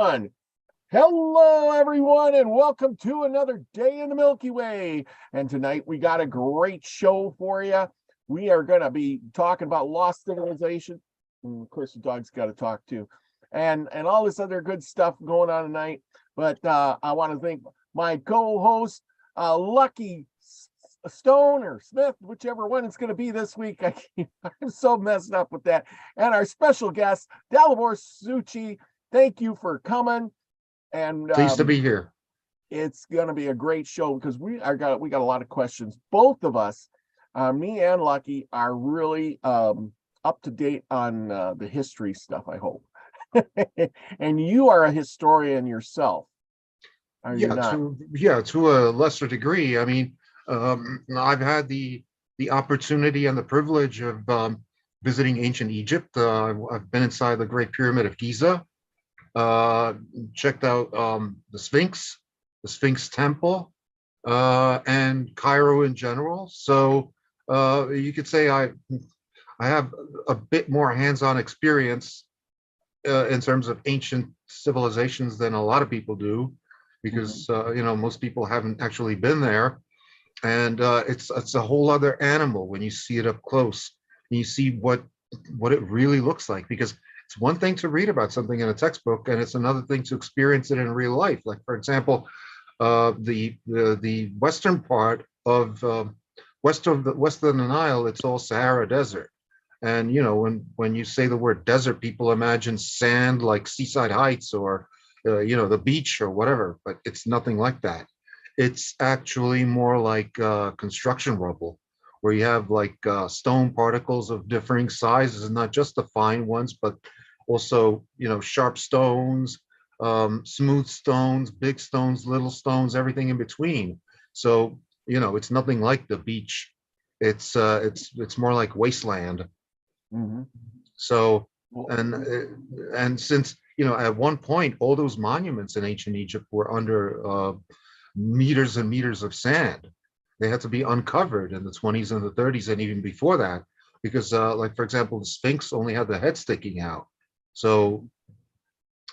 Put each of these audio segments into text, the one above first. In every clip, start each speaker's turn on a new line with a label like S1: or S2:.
S1: on. Hello, everyone, and welcome to another day in the Milky Way. And tonight we got a great show for you. We are going to be talking about lost civilization. And of course, the dog's got to talk too, and all this other good stuff going on tonight. But I want to thank my co-host, Lucky Stone or Smith, whichever one it's going to be this week. I'm so messed up with that. And our special guest, Dalibor Suchy. Thank you for coming. And
S2: pleased to be here.
S1: It's going to be a great show because we got a lot of questions. Both of us, me and Lucky, are really up to date on the history stuff, I hope. And you are a historian yourself, are you not?
S2: To a lesser degree. I mean, I've had the opportunity and the privilege of visiting ancient Egypt. I've been inside the Great Pyramid of Giza. Checked out the Sphinx Temple, and Cairo in general. So you could say I have a bit more hands-on experience in terms of ancient civilizations than a lot of people do, because most people haven't actually been there, and it's a whole other animal when you see it up close and you see what it really looks like. Because it's one thing to read about something in a textbook, and it's another thing to experience it in real life. Like, for example, the western part of west of the Nile, it's all Sahara Desert. And when you say the word desert, people imagine sand like Seaside Heights or the beach or whatever, but it's nothing like that. It's actually more like construction rubble, where you have like stone particles of differing sizes, and not just the fine ones, but also, sharp stones, smooth stones, big stones, little stones, everything in between. So, it's nothing like the beach. It's more like wasteland.
S1: Mm-hmm.
S2: So, and since, at one point, all those monuments in ancient Egypt were under meters and meters of sand. They had to be uncovered in the 20s and the 30s, and even before that, because like, for example, the Sphinx only had the head sticking out. So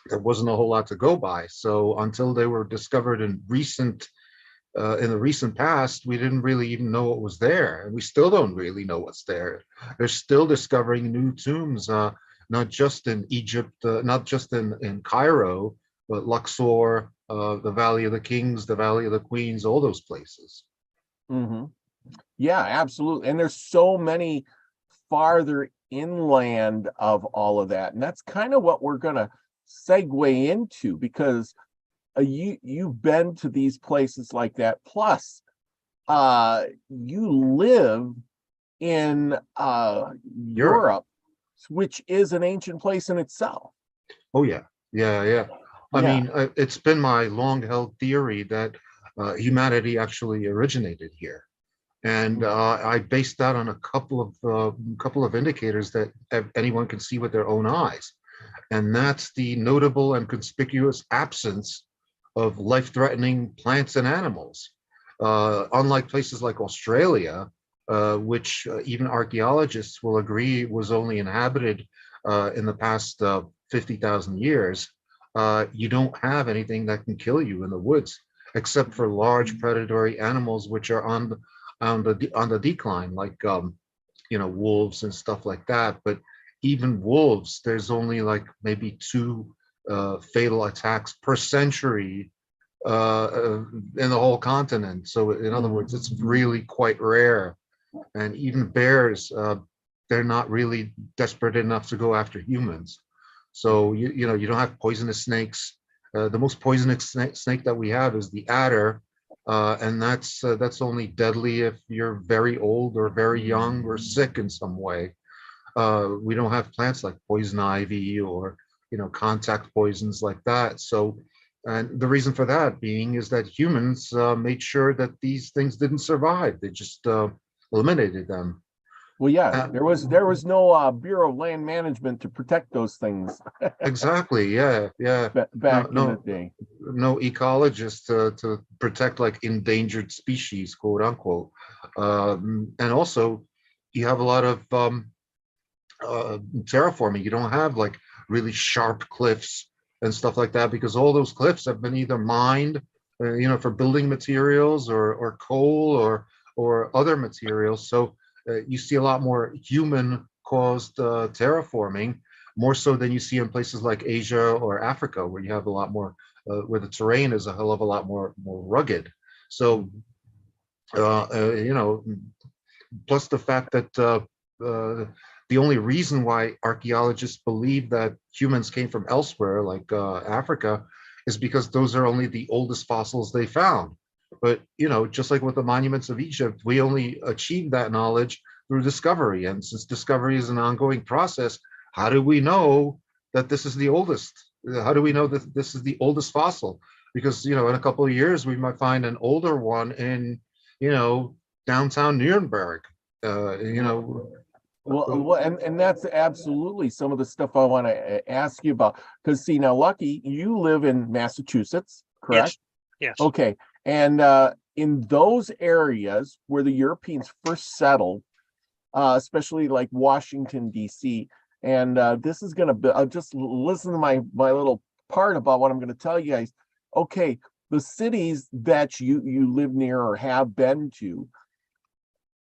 S2: there wasn't a whole lot to go by. So until they were discovered in the recent past, we didn't really even know what was there. And we still don't really know what's there. They're still discovering new tombs, not just in Egypt, not just in Cairo, but Luxor, the Valley of the Kings, the Valley of the Queens, all those places.
S1: Mm-hmm. Yeah, absolutely. And there's so many farther inland of all of that, and that's kind of what we're going to segue into, because you've been to these places like that, plus you live in Europe, which is an ancient place in itself.
S2: Oh yeah. I mean, it's been my long-held theory that humanity actually originated here. And I based that on a couple of indicators that anyone can see with their own eyes, and that's the notable and conspicuous absence of life-threatening plants and animals. Unlike places like Australia, which even archaeologists will agree was only inhabited in the past 50,000 years, you don't have anything that can kill you in the woods, except for large predatory animals which are on the decline, like wolves and stuff like that. But even wolves, there's only like maybe 2 fatal attacks per century in the whole continent. So in other words, it's really quite rare. And even bears, they're not really desperate enough to go after humans. So you don't have poisonous snakes. The most poisonous snake that we have is the adder. And that's only deadly if you're very old or very young or sick in some way. We don't have plants like poison ivy or contact poisons like that. So, and the reason for that being is that humans made sure that these things didn't survive. They just eliminated them.
S1: Well, yeah, there was no Bureau of Land Management to protect those things.
S2: Exactly. Yeah.
S1: Back in the day.
S2: No ecologist to protect like endangered species, quote unquote. And also, you have a lot of terraforming. You don't have like really sharp cliffs and stuff like that, because all those cliffs have been either mined, for building materials or coal or other materials. So you see a lot more human-caused terraforming, more so than you see in places like Asia or Africa, where you have a lot more, where the terrain is a hell of a lot more rugged. So, plus the fact that the only reason why archaeologists believe that humans came from elsewhere, like Africa, is because those are only the oldest fossils they found. But, just like with the monuments of Egypt, we only achieved that knowledge through discovery. And since discovery is an ongoing process, how do we know that this is the oldest? How do we know that this is the oldest fossil? Because, in a couple of years, we might find an older one in, downtown Nuremberg,
S1: Well, and that's absolutely some of the stuff I want to ask you about. Because see, now, Lucky, you live in Massachusetts, correct?
S3: Yes.
S1: Okay. And in those areas where the Europeans first settled, especially like Washington, D.C., and this is going to be, just listen to my little part about what I'm going to tell you guys. Okay, the cities that you live near or have been to,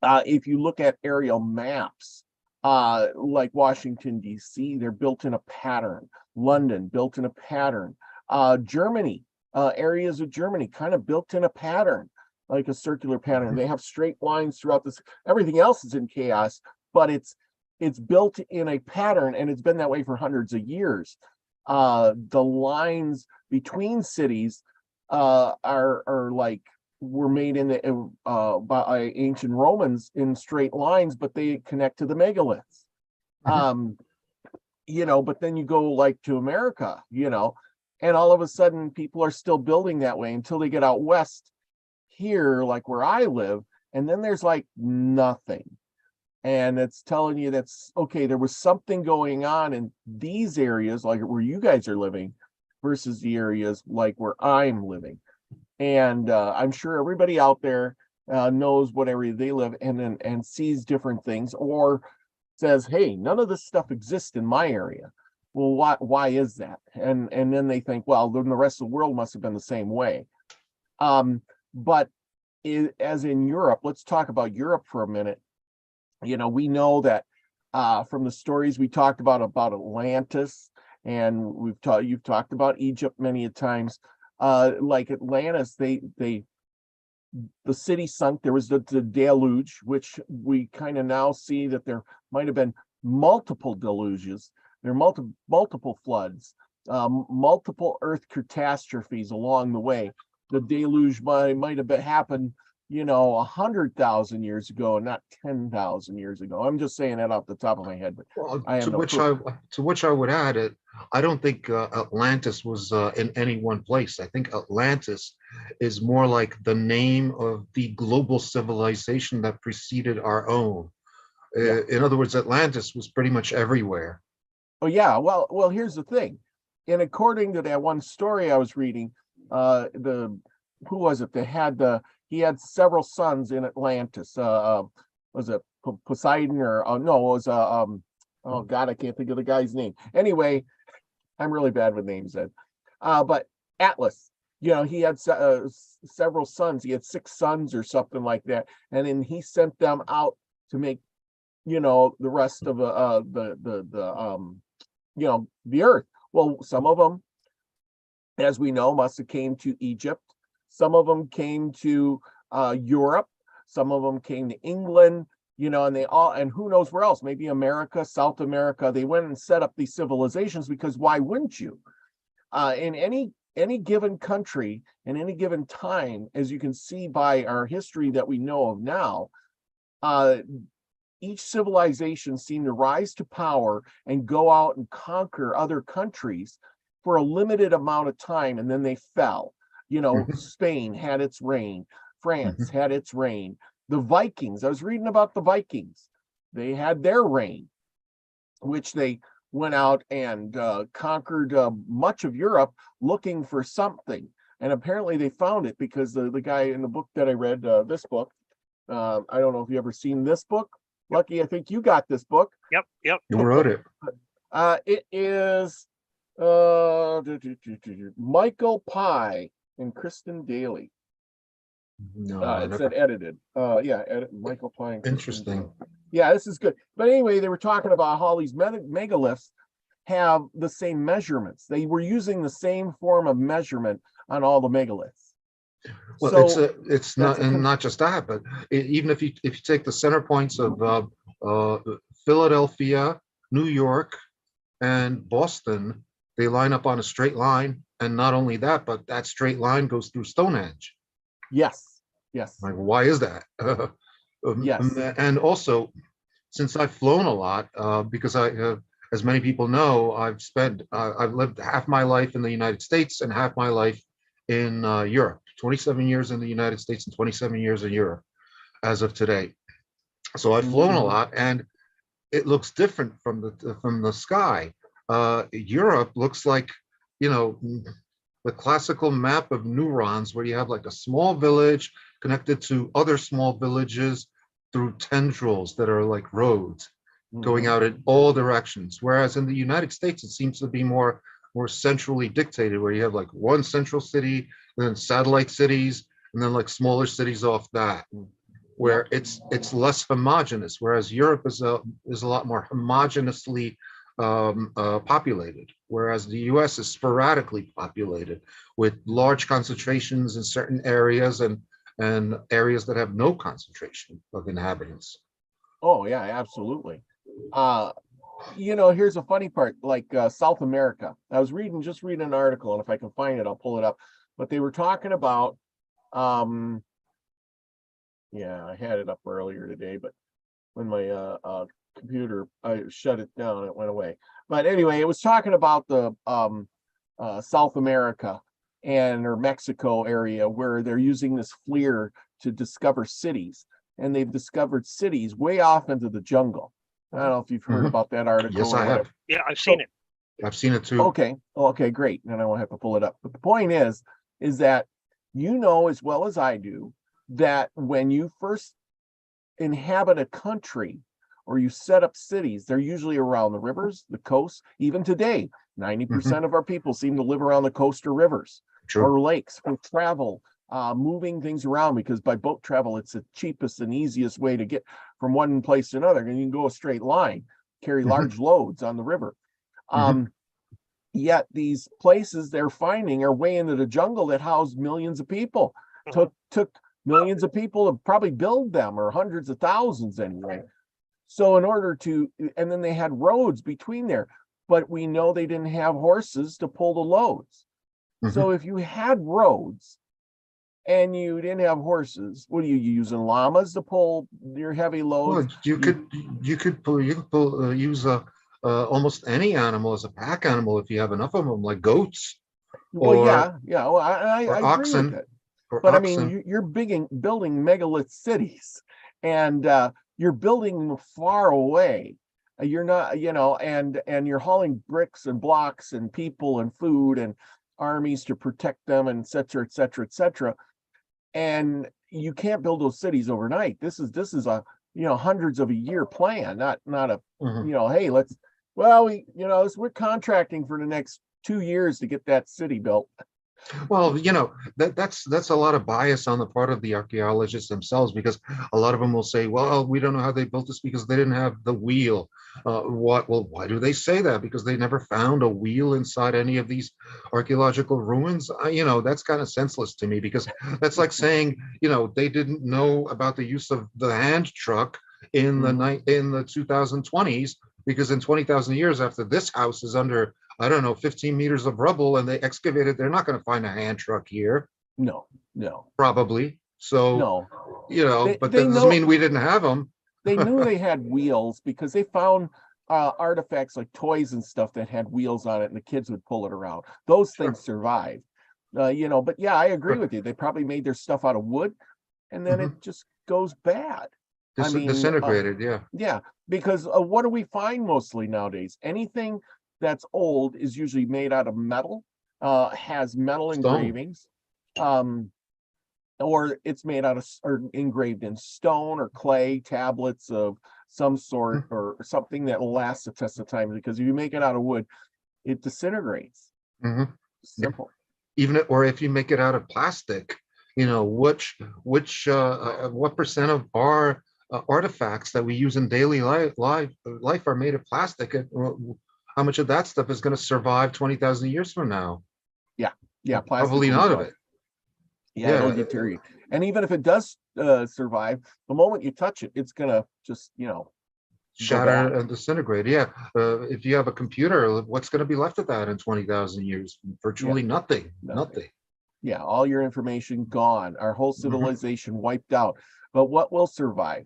S1: if you look at aerial maps, like Washington, D.C., they're built in a pattern. London, built in a pattern. Germany, areas of Germany, kind of built in a pattern, like a circular pattern. They have straight lines throughout this. Everything else is in chaos, but it's built in a pattern, and it's been that way for hundreds of years. The lines between cities are like were made in the by ancient Romans in straight lines, but they connect to the megaliths. But then you go like to America, and all of a sudden people are still building that way until they get out west here, like where I live, and then there's like nothing. And it's telling you that's okay, there was something going on in these areas, like where you guys are living, versus the areas like where I'm living. And I'm sure everybody out there knows what area they live in and sees different things, or says, hey, none of this stuff exists in my area. Well, why is that? And then they think, well, then the rest of the world must have been the same way. But as in Europe, let's talk about Europe for a minute. We know that from the stories we talked about Atlantis, and you've talked about Egypt many a times. Like Atlantis, the city sunk. There was the deluge, which we kind of now see that there might have been multiple deluges. There are multiple floods, multiple earth catastrophes along the way. The deluge might have happened, 100,000 years ago, and not 10,000 years ago. I'm just saying that off the top of my head, but
S2: to which I would add it. I don't think Atlantis was in any one place. I think Atlantis is more like the name of the global civilization that preceded our own. Yeah. In other words, Atlantis was pretty much everywhere.
S1: Oh yeah, well, here's the thing. And according to that one story I was reading, who was it? He had several sons in Atlantis. Was it Poseidon or no? It was oh God, I can't think of the guy's name. Anyway, I'm really bad with names then. But Atlas, he had several sons. He had 6 sons or something like that, and then he sent them out to make, the rest of the earth. Well, some of them, as we know, must have came to Egypt. Some of them came to Europe. Some of them came to England, and who knows where else, maybe America, South America. They went and set up these civilizations because why wouldn't you? In any given country, in any given time, as you can see by our history that we know of now, each civilization seemed to rise to power and go out and conquer other countries for a limited amount of time, and then they fell. Spain had its reign. France had its reign. The Vikings, I was reading about the Vikings. They had their reign, which they went out and conquered much of Europe looking for something. And apparently they found it because the guy in the book that I read, this book, I don't know if you ever seen this book. Lucky, I think you got this book.
S3: Yep.
S2: You wrote it.
S1: It is Michael Pye and Kristen Daly.
S2: No,
S1: It said
S2: never.
S1: edited. Yeah, edit Michael Pye and Kristen Daly.
S2: Interesting.
S1: Yeah, this is good. But anyway, they were talking about how these megaliths have the same measurements. They were using the same form of measurement on all the megaliths.
S2: Well,
S1: So
S2: it's
S1: that's
S2: not,
S1: a
S2: and not just that, but even if you take the center points of Philadelphia, New York, and Boston, they line up on a straight line. And not only that, but that straight line goes through Stonehenge.
S1: yes, yes,
S2: Like, why is that?
S1: yes.
S2: And also, since I've flown a lot, because as many people know, I've lived half my life in the United States and half my life in Europe. 27 years in the United States and 27 years in Europe as of today. So I've flown a
S1: Mhm.
S2: lot, and it looks different from the sky. Europe looks like, you know, the classical map of neurons, where you have like a small village connected to other small villages through tendrils that are like roads going
S1: Mhm.
S2: out in all directions. Whereas in the United States, it seems to be more centrally dictated, where you have like one central city, and then satellite cities, and then like smaller cities off that,
S1: Yep.
S2: where it's less homogeneous. Whereas Europe is a lot more homogeneously populated, whereas the US is sporadically populated with large concentrations in certain areas, and areas that have no concentration of inhabitants.
S1: Oh yeah, absolutely. Uh, here's a funny part, like South America. I was just reading an article, and if I can find it, I'll pull it up. But they were talking about, um, yeah, I had it up earlier today, but when my computer, I shut it down, it went away. But anyway, it was talking about the South America or Mexico area, where they're using this FLIR to discover cities, and they've discovered cities way off into the jungle. I don't know if you've heard
S2: Mhm.
S1: about that article
S2: Yes,
S1: or
S2: I
S1: whatever.
S2: have.
S3: Yeah, I've seen
S1: So
S3: it.
S2: I've seen it too.
S1: okay, okay, great. Then I won't have to pull it up. But the point is that as well as I do, that when you first inhabit a country or you set up cities, they're usually around the rivers, the coast. Even today, 90%
S2: Mhm.
S1: of our people seem to live around the coast or rivers
S2: True.
S1: or lakes for travel, moving things around, because by boat travel, it's the cheapest and easiest way to get from one place to another. And you can go a straight line, carry
S2: Mhm.
S1: large loads on the river.
S2: Mhm.
S1: Um, Yet these places they're finding are way into the jungle that house millions of people. Took millions of people to probably build them, or hundreds of thousands anyway. So in order to, and then they had roads between there, but we know they didn't have horses to pull the loads.
S2: Mhm.
S1: So if you had roads and you didn't have horses, what are you using, llamas to pull your heavy loads?
S2: Well, use almost any animal as a pack animal if you have enough of them, like goats
S1: Well,
S2: or
S1: yeah. Well, I
S2: or
S1: agree with
S2: oxen
S1: it.
S2: or
S1: But I mean,
S2: oxen.
S1: you're building megalith cities, and you're building them far away. You're not, and you're hauling bricks and blocks and people and food and armies to protect them, and et cetera, et cetera, et cetera. And you can't build those cities overnight. This is a hundreds of a year plan, not a
S2: Mhm.
S1: hey, let's well we we're contracting for the next 2 years to get that city built.
S2: Well, that's a lot of bias on the part of the archaeologists themselves, because a lot of them will say, "Well, we don't know how they built this because they didn't have the wheel." What? Well, why do they say that? Because they never found a wheel inside any of these archaeological ruins. That's kind of senseless to me, because that's like saying, they didn't know about the use of the hand truck
S1: Mhm.
S2: in the 2020s, because in 20,000 years after this house is under, I don't know, 15 meters of rubble, and they excavated, they're not going to find a hand truck here,
S1: No, no,
S2: probably. So,
S1: no.
S2: but that doesn't mean we didn't have them.
S1: They knew they had wheels because they found artifacts like toys and stuff that had wheels on it, and the kids would pull it around. Those things
S2: Sure.
S1: survived. But yeah, I agree
S2: Sure.
S1: with you. They probably made their stuff out of wood, and then it
S2: Mhm.
S1: just goes bad. I mean,
S2: Disintegrated, yeah.
S1: yeah, because what do we find mostly nowadays? Anything that's old is usually made out of metal, has metal
S2: Stone.
S1: engravings, um, or it's made out of or engraved in stone or clay tablets of some sort,
S2: Mhm.
S1: or something that will last the test of time. Because if you make it out of wood, it disintegrates.
S2: hmm
S1: Simple.
S2: or if you make it out of plastic, what percent of our artifacts that we use in daily life are made of plastic, and how much of that stuff is going to survive 20,000 years from now?
S1: Yeah, plastic
S2: Probably
S1: will
S2: none of
S1: go.
S2: it.
S1: Yeah, it'll deteriorate. And even if it does survive, the moment you touch it, it's gonna just,
S2: Shatter
S1: back.
S2: and disintegrate. Yeah. If you have a computer, what's going to be left of that in 20,000 years? Virtually nothing. Nothing.
S1: Yeah, all your information gone, our whole civilization wiped out. But what will survive?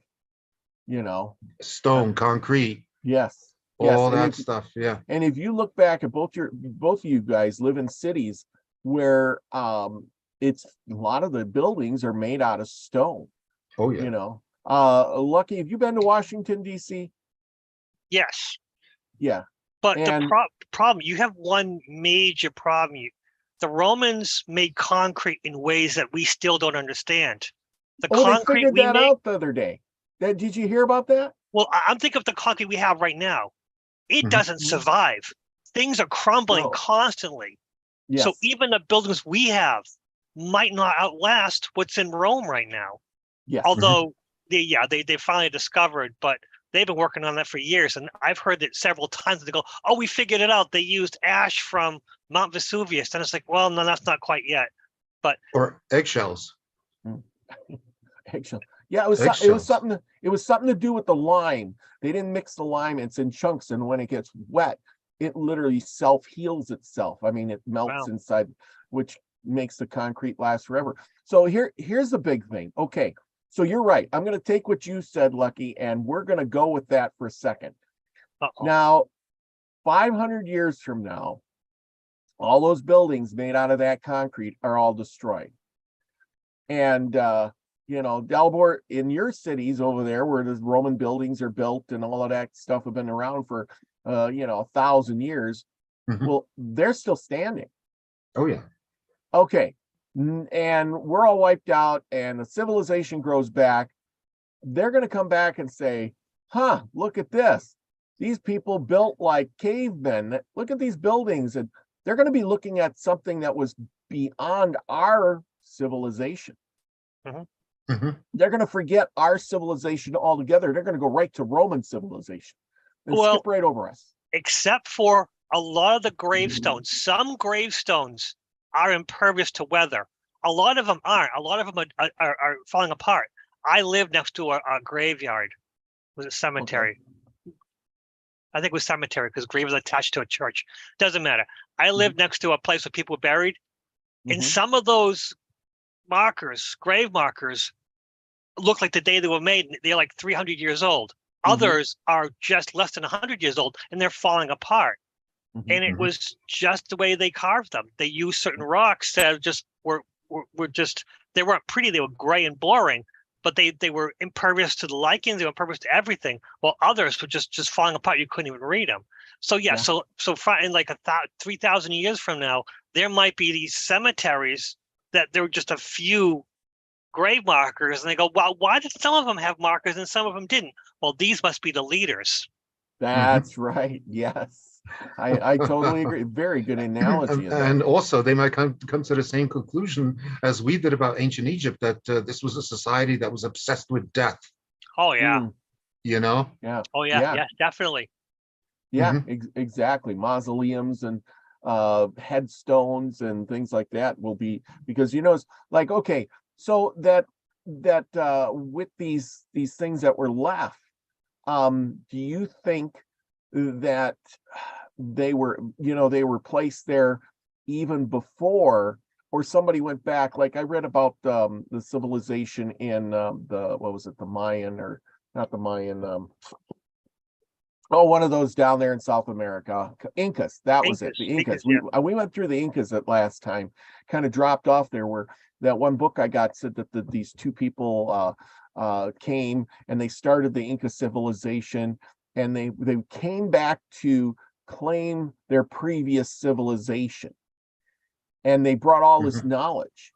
S2: Stone, concrete,
S1: Yes.
S2: all
S1: And
S2: that stuff. Yeah.
S1: and if you look back at both of you guys live in cities where it's a lot of the buildings are made out of stone.
S2: Oh yeah.
S1: Lucky, have you been to Washington, D.C.?
S3: Yes.
S1: Yeah.
S3: But
S1: And
S3: the problem, you have one major problem. The Romans made concrete in ways that we still don't understand. The
S1: they
S3: concrete
S1: figured
S3: we
S1: that
S3: make,
S1: out the other day. Did you hear about that?
S3: well, I'm thinking of the concrete we have right now. It
S2: Mhm.
S3: doesn't survive. Things are crumbling
S1: No.
S3: constantly.
S1: Yes.
S3: So even the buildings we have might not outlast what's in Rome right now.
S1: Yes.
S3: Although they finally discovered, but they've been working on that for years. And I've heard that several times. They go, "Oh, we figured it out. They used ash from Mount Vesuvius." And it's like, well, no, that's not quite yet.
S2: Or eggshells.
S1: Eggshell. Yeah, it was something. It was something to do with the lime. They didn't mix the lime. It's in chunks, and when it gets wet, it literally self-heals itself. I mean, it melts inside, which makes the concrete last forever. So here's the big thing. Okay, so you're right. I'm going to take what you said, Lucky, and we're going to go with that for a second. Now, 500 years from now, all those buildings made out of that concrete are all destroyed. And Dalibor, in your cities over there where the Roman buildings are built and all of that stuff have been around for 1,000 years, well, they're still standing.
S2: Oh yeah.
S1: Okay. And we're all wiped out and the civilization grows back. They're going to come back and say, look at this. These people built like cavemen. Look at these buildings. And they're going to be looking at something that was beyond our civilization. They're going to forget our civilization altogether. They're going to go right to Roman civilization and skip right over us.
S3: Except for a lot of the gravestones. Some gravestones are impervious to weather. A lot of them aren't. A lot of them are falling apart. I live next to a graveyard. Was it cemetery? Okay. I think it was cemetery because grave was attached to a church. Doesn't matter. I live next to a place where people were buried. And some of those grave markers, look like the day they were made. They're like 300 years old. Others are just less than 100 years old and they're falling apart. And it was just the way they carved them. They used certain rocks that just were just, they weren't pretty. They were gray and boring, but they were impervious to the lichens. They were impervious to everything. While others were just falling apart. You couldn't even read them. So so in like 3,000 years from now, there might be these cemeteries that there were just a few grave markers, and they go, well, why did some of them have markers and some of them didn't? Well, these must be the leaders.
S1: That's right. Yes, I totally agree. Very good analogy.
S2: And also, they might come to the same conclusion as we did about ancient Egypt, that this was a society that was obsessed with death.
S3: Oh yeah.
S2: Yeah.
S3: Oh yeah. Definitely.
S1: Yeah, exactly. Mausoleums and headstones and things like that will be, because it's like, okay, so that with these things that were left, do you think that they were placed there even before, or somebody went back? Like I read about the civilization in the Mayan, or not the Mayan, one of those down there in South America, Incas. That was it. The Incas. We went through the Incas at last time, kind of dropped off there, where that one book I got said that these two people came and they started the Inca civilization, and they came back to claim their previous civilization, and they brought all this knowledge.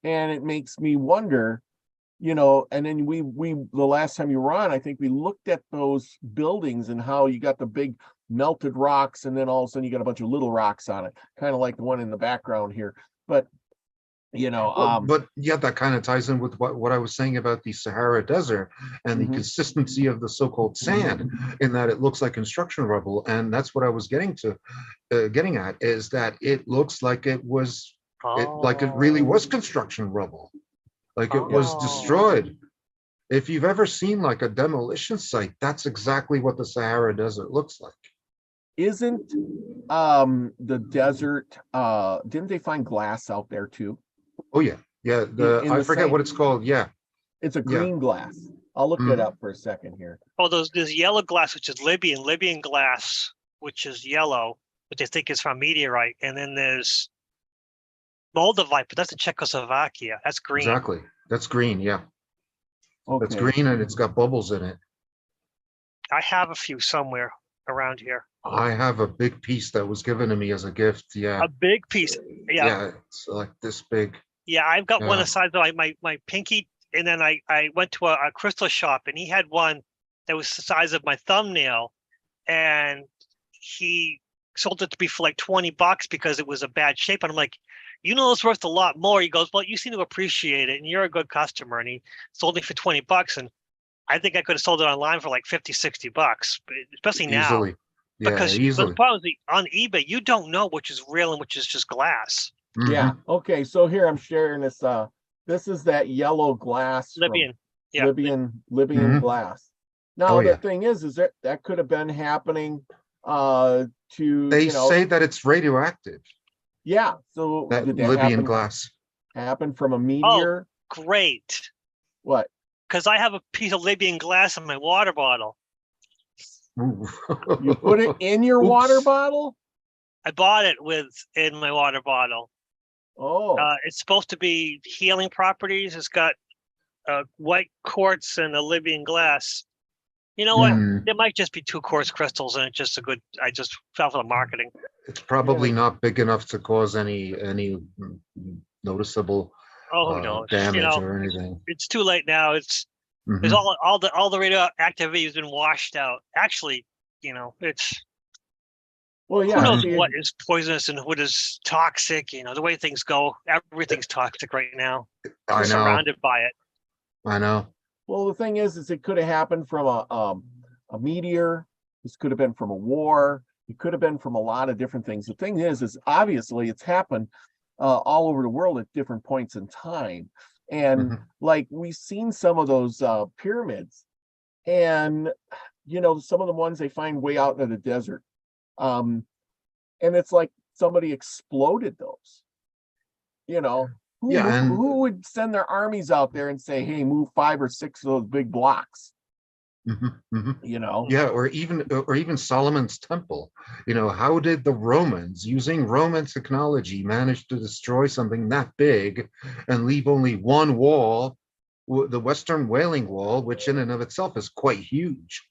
S1: And it makes me wonder, and then we the last time you were on, I think we looked at those buildings and how you got the big melted rocks, and then all of a sudden you got a bunch of little rocks on it, kind of like the one in the background here. But
S2: But yeah, that kind of ties in with what I was saying about the Sahara Desert and the
S1: Mhm.
S2: consistency of the so-called sand, in that it looks like construction rubble, and that's what I was getting at, is that it looks like it really was construction rubble, like it was destroyed. If you've ever seen like a demolition site, that's exactly what the Sahara Desert looks like.
S1: Isn't the desert, didn't they find glass out there too?
S2: Oh yeah, yeah.
S1: In
S2: I
S1: the
S2: forget
S1: same-
S2: what it's called. Yeah,
S1: It's a
S2: Yeah.
S1: green glass. I'll look it up for a second here.
S3: Oh, there's yellow glass, which is Libyan glass, which is yellow, which I think is from meteorite, and then there's Moldavite, but that's in Czechoslovakia. That's green.
S2: exactly. That's green. Yeah, that's
S1: Okay.
S2: green, and it's got bubbles in it.
S3: I have a few somewhere around here.
S2: I have a big piece that was given to me as a gift. Yeah,
S3: A big piece. Yeah.
S2: yeah, it's like this big.
S3: Yeah, I've got one
S2: Yeah.
S3: the size of my pinky, and then I went to a crystal shop, and he had one that was the size of my thumbnail, and he sold it to me for like $20 because it was a bad shape. And I'm like, it's worth a lot more. He goes, well, you seem to appreciate it, and you're a good customer. And he sold it for $20, and I think I could have sold it online for like $50-$60, especially now.
S2: Easily. Yeah,
S3: Because
S2: easily.
S3: the problem is on eBay, you don't know which is real and which is just glass.
S1: Yeah. Okay. So here I'm sharing this. This is that yellow glass. from
S3: Libyan. Yeah.
S1: Libyan
S2: Mhm.
S1: glass. Now
S2: Oh,
S1: the
S2: yeah.
S1: thing is that could have been happening to
S2: They say that it's radioactive,
S1: yeah. So
S2: that
S1: did that
S2: Libyan glass.
S1: happen from a meteor?
S3: Great.
S1: What?
S3: Because I have a piece of Libyan glass in my water bottle.
S2: Ooh.
S1: You put it in your water
S2: Oops.
S1: bottle?
S3: I bought it in my water bottle.
S1: Oh,
S3: It's supposed to be healing properties. It's got white quartz and a Libyan glass. You know what?
S2: Hmm.
S3: It might just be 2 quartz crystals, and it's just I just fell for the marketing.
S2: It's probably not big enough to cause any noticeable
S3: Oh, who knows?
S2: damage or anything.
S3: It's too late now. There's
S2: Mhm.
S3: all the radioactivity has been washed out. Actually, it's
S1: well,
S3: who
S1: yeah.
S3: knows
S1: see,
S3: what is poisonous and what is toxic. The way things go, everything's toxic right now.
S2: I
S3: We're
S2: know.
S3: surrounded by it.
S2: I know.
S1: Well, the thing is it could have happened from a meteor. This could have been from a war. It could have been from a lot of different things. The thing is obviously it's happened all over the world at different points in time. And
S2: Mhm.
S1: like we've seen some of those pyramids, and some of the ones they find way out in the desert. And it's like somebody exploded those.
S2: Yeah, and
S1: Who would send their armies out there and say, hey, move 5 or 6 of those big blocks?
S2: Mhm, mhm.
S1: You know?
S2: Yeah, or even Solomon's temple. How did the Romans, using Roman technology, manage to destroy something that big and leave only one wall, the Western Wailing Wall, which in and of itself is quite huge.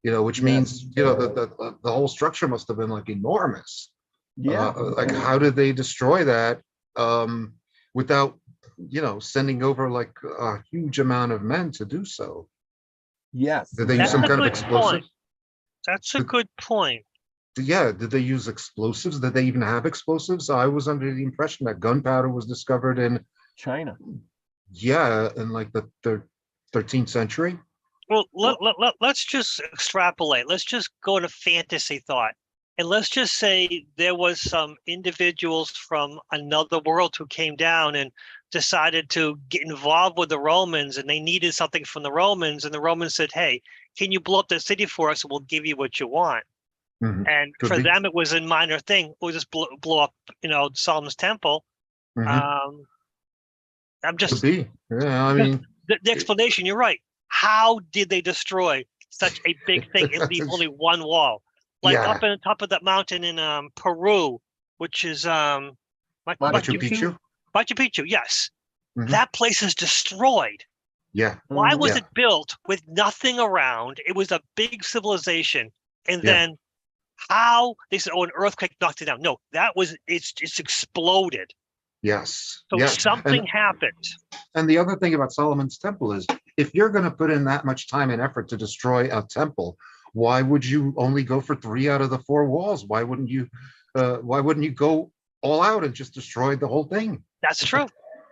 S2: Which
S1: Yes.
S2: means the whole structure must have been like enormous.
S1: Yeah.
S2: Like how did they destroy that without sending over like a huge amount of men to do so?
S1: Yes.
S2: Did they use some
S3: That's a
S2: kind of
S3: good
S2: explosive?
S3: point. That's a good point.
S2: Yeah, did they use explosives? Did they even have explosives? I was under the impression that gunpowder was discovered in
S1: China.
S2: like the 13th century.
S3: Well, let's just extrapolate. Let's just go into fantasy thought. And let's just say there was some individuals from another world who came down and decided to get involved with the Romans, and they needed something from the Romans. And the Romans said, hey, can you blow up the city for us? And we'll give you what you want.
S2: Mhm.
S3: And
S2: Could
S3: for
S2: be.
S3: them, it was a minor thing. We'll just blow up, Solomon's temple.
S2: Mhm.
S3: I'm
S2: Could
S3: just,
S2: be. Yeah, I mean,
S3: the explanation, you're right. How did they destroy such a big thing and leave only one wall? Like
S2: yeah.
S3: up on top of that mountain in Peru, which is
S1: Machu
S2: Machu Picchu.
S3: Machu Picchu, yes.
S2: Mhm.
S3: That place is destroyed.
S2: Yeah.
S3: Why was
S2: Yeah.
S3: it built with nothing around? It was a big civilization. And
S2: Yeah.
S3: then how they said, oh, an earthquake knocked it down. No, it's exploded.
S2: Yes.
S3: So
S2: Yeah.
S3: something happened.
S2: And the other thing about Solomon's temple is if you're going to put in that much time and effort to destroy a temple, why would you only go for 3 out of the 4 walls? Why wouldn't you go all out and just destroy the whole thing?
S3: That's true.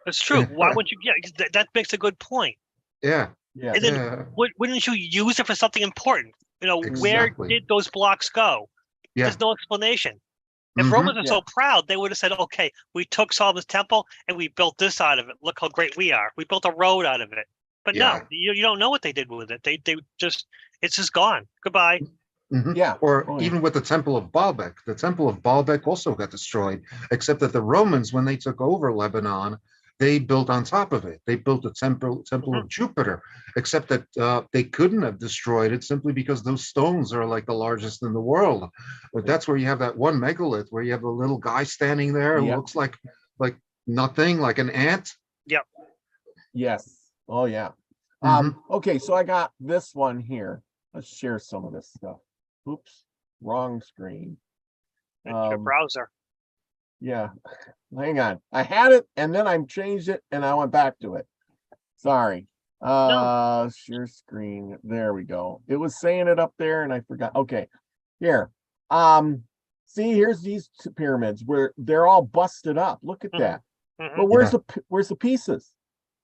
S3: That's true. Why would you? Yeah, that makes a good point.
S2: Yeah.
S1: Yeah.
S3: And then
S2: Yeah.
S3: wouldn't you use it for something important? Where
S2: Exactly.
S3: did those blocks go?
S2: Yeah.
S3: There's no explanation. If
S2: Mhm.
S3: Romans are so proud, they would have said, okay, we took Solomon's temple and we built this out of it. Look how great we are. We built a road out of it. But no,
S2: Yeah.
S3: you don't know what they did with it. They just, it's just gone. Goodbye.
S2: Mhm.
S1: Yeah.
S2: Or
S1: Oh, yeah.
S2: even with the Temple of Baalbek. The Temple of Baalbek also got destroyed, except that the Romans, when they took over Lebanon, they built on top of it. They built a temple of Jupiter, except that they couldn't have destroyed it simply because those stones are like the largest in the world. But that's where you have that one megalith where you have a little guy standing there who
S1: Yeah.
S2: looks like nothing, like an ant.
S3: Yep.
S1: Yes. Oh yeah.
S2: Mhm.
S1: Okay, so I got this one here. Let's share some of this stuff. Oops, wrong screen.
S3: It's your browser.
S1: Yeah, hang on. I had it and then I changed it and I went back to it. Sorry. Share screen. There we go. It was saying it up there and I forgot. Okay, here. See, here's these 2 pyramids where they're all busted up. Look at that. But where's the pieces?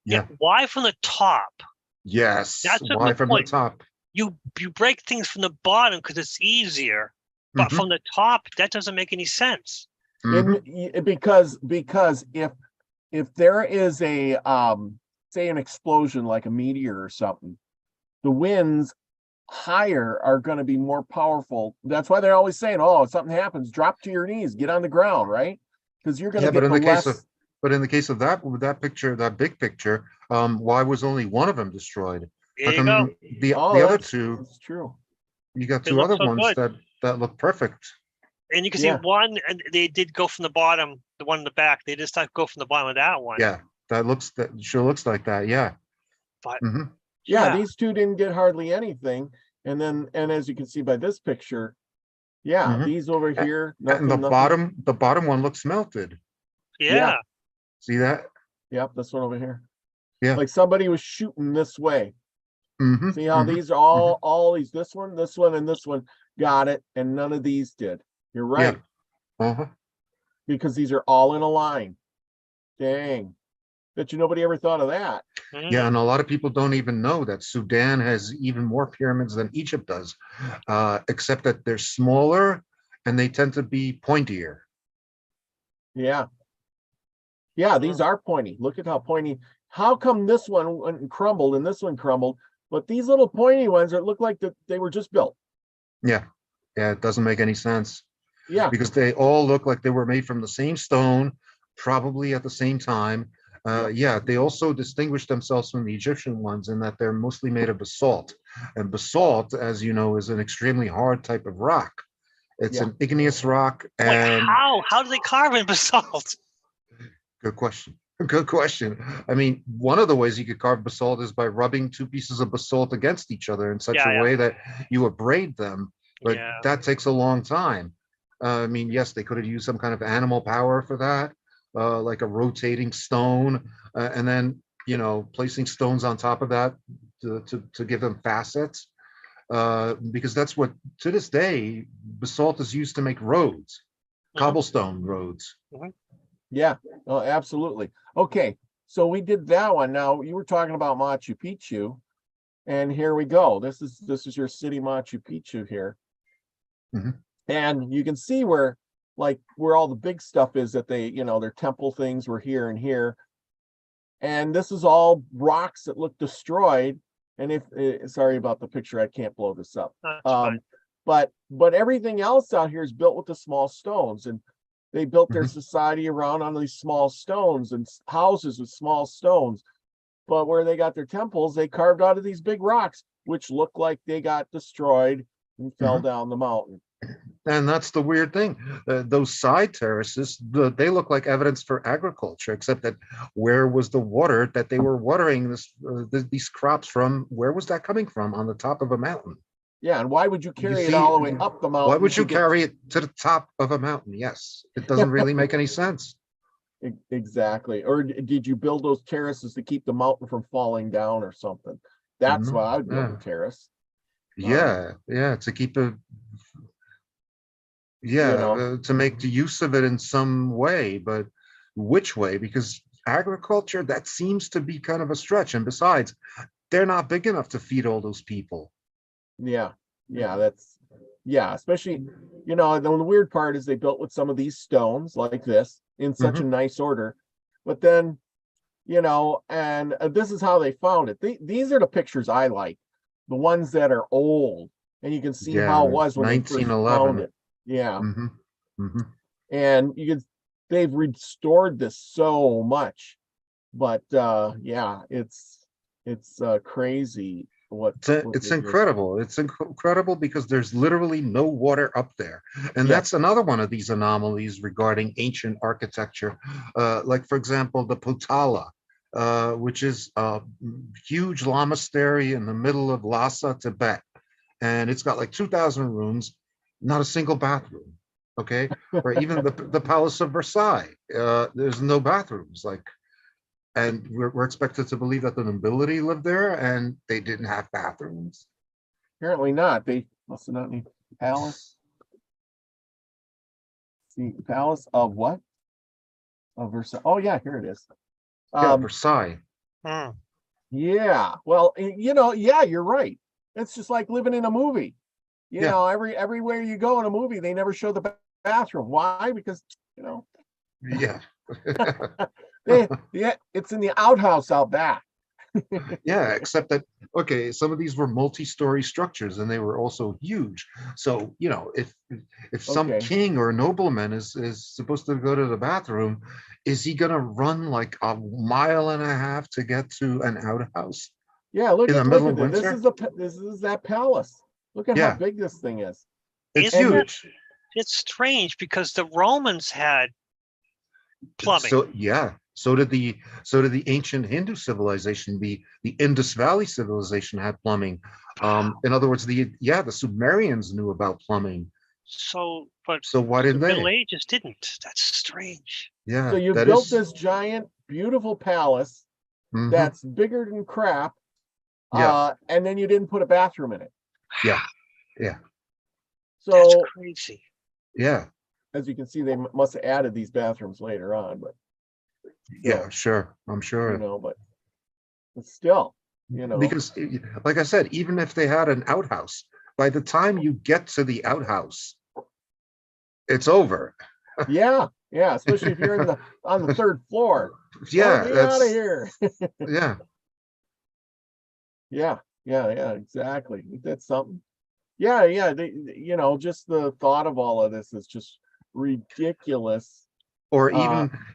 S3: Yeah. Why from the top?
S2: Yes.
S3: That's a
S2: Why
S3: good
S2: from
S3: point.
S2: the top?
S3: You break things from the bottom because it's easier, but from the top, that doesn't make any sense.
S1: Because if there is a say an explosion like a meteor or something, the winds higher are going to be more powerful. That's why they're always saying, oh, if something happens, drop to your knees, get on the ground, right? Because you're going to
S2: Yeah,
S1: get
S2: but in the case of that picture, that big picture, why was only one of them destroyed?
S3: There you go.
S2: The other 2,
S1: that's true.
S2: you got
S3: They
S2: 2
S3: look
S2: other
S3: so
S2: ones
S3: good.
S2: that look perfect.
S3: And you can see one, and they did go from the bottom, the one in the back. They just go from the bottom of that one.
S2: Yeah, that sure looks like that. Yeah.
S3: But
S1: yeah, these 2 didn't get hardly anything. And as you can see by this picture, these over here, nothing,
S2: and the bottom one looks melted.
S3: Yeah.
S2: See that?
S1: Yep, this one over here.
S2: Yeah.
S1: Like somebody was shooting this way. See how these are all these, this one, and this one got it, and none of these did. You're right.
S2: Yeah.
S1: Because these are all in a line. Dang. Bet you nobody ever thought of that.
S2: Yeah, and a lot of people don't even know that Sudan has even more pyramids than Egypt does, except that they're smaller and they tend to be pointier.
S1: Yeah. Yeah, these are pointy. Look at how pointy. How come this one went and crumbled and this one crumbled, but these little pointy ones that look like that they were just built?
S2: Yeah. Yeah, it doesn't make any sense.
S1: Yeah.
S2: Because they all look like they were made from the same stone, probably at the same time. Yeah, they also distinguish themselves from the Egyptian ones in that they're mostly made of basalt. And basalt, as you know, is an extremely hard type of rock. It's an igneous rock. And
S3: wait, how do they carve in basalt?
S2: Good question. Good question. I mean, one of the ways you could carve basalt is by rubbing 2 pieces of basalt against each other in such a way that you abrade them. But that takes a long time. I mean, yes, they could have used some kind of animal power for that, like a rotating stone, and then, placing stones on top of that to give them facets. Because that's what, to this day, basalt is used to make roads, cobblestone roads.
S1: Yeah, oh, absolutely. Okay, so we did that one. Now you were talking about Machu Picchu, and here we go. This is your city Machu Picchu here. And you can see where all the big stuff is that they, their temple things were here and here. And this is all rocks that look destroyed. And sorry about the picture, I can't blow this up. But everything else out here is built with the small stones, and they built their society around on these small stones and houses with small stones. But where they got their temples, they carved out of these big rocks, which look like they got destroyed and fell down the mountain.
S2: And that's the weird thing. Those side terraces, they look like evidence for agriculture, except that where was the water that they were watering these crops from? Where was that coming from on the top of a mountain?
S1: Yeah, and why would you carry it all the way up the mountain?
S2: Why would you carry it to the top of a mountain? Yes, it doesn't really make any sense.
S1: Exactly. Or did you build those terraces to keep the mountain from falling down or something? That's why I'd build a terrace.
S2: Yeah, to keep a to make the use of it in some way, but which way? Because agriculture, that seems to be kind of a stretch. And besides, they're not big enough to feed all those people.
S1: Yeah, especially, the weird part is they built with some of these stones like this in such a nice order, but then, and this is how they found it. These are the pictures I like, the ones that are old, and you can see how it was when they first found
S2: 1911.
S1: it. Yeah.
S2: Mm-hmm.
S1: And they've restored this so much, but it's crazy
S2: It's incredible. It's incredible because there's literally no water up there. And that's another one of these anomalies regarding ancient architecture. Like, for example, the Potala, which is a huge lamastery in the middle of Lhasa, Tibet. And it's got like 2,000 rooms, not a single bathroom. Okay. Or even the Palace of Versailles, there's no bathrooms. And we're expected to believe that the nobility lived there and they didn't have bathrooms.
S1: Apparently not. They must not need palace. See, palace of what? Of Versailles. Oh yeah, here it is.
S2: Versailles.
S1: Yeah. Well, you're right. It's just like living in a movie. Everywhere you go in a movie, they never show the bathroom. Why? Because
S2: Yeah.
S1: It's in the outhouse out back.
S2: Yeah, except that, okay, some of these were multi-story structures and they were also huge. So, if some king or nobleman is supposed to go to the bathroom, is he going to run like a mile and a half to get to an outhouse?
S1: Yeah, look at
S2: this.
S1: This is that palace. Look at how big this thing is.
S2: It's huge.
S3: It's strange because the Romans had plumbing.
S2: So did the ancient Hindu civilization. The Indus Valley civilization had plumbing. In other words, the Sumerians knew about plumbing.
S3: So
S2: why didn't they?
S3: The Middle Ages didn't. That's strange.
S1: Yeah. So you built this giant, beautiful palace that's bigger than crap. And then you didn't put a bathroom in it.
S2: Yeah.
S3: So that's crazy.
S2: Yeah.
S1: As you can see, they must have added these bathrooms later on, but
S2: sure. I'm sure.
S1: But still,
S2: because like I said, even if they had an outhouse, by the time you get to the outhouse, it's over.
S1: Yeah, especially if you're on the third floor.
S2: Yeah,
S1: get out of here.
S2: Yeah,
S1: exactly. That's something. Yeah. They, just the thought of all of this is just ridiculous.
S2: Or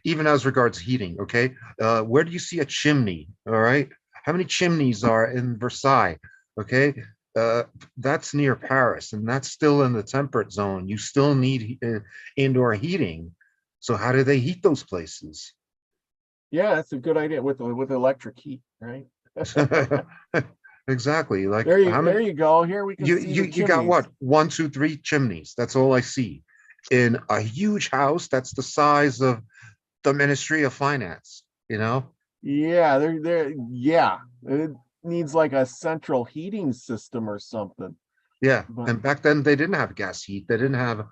S2: even as regards heating. Okay, where do you see a chimney? All right, how many chimneys are in Versailles? Okay, that's near Paris, and that's still in the temperate zone. You still need indoor heating. So how do they heat those places?
S1: Yeah, that's a good idea with electric heat, right?
S2: Exactly. Like
S1: there you go. Here we can see
S2: you got what? 1, 2, 3 chimneys. That's all I see in a huge house that's the size of the Ministry of Finance.
S1: Yeah, it needs like a central heating system or something.
S2: Yeah, and back then they didn't have gas heat. They didn't have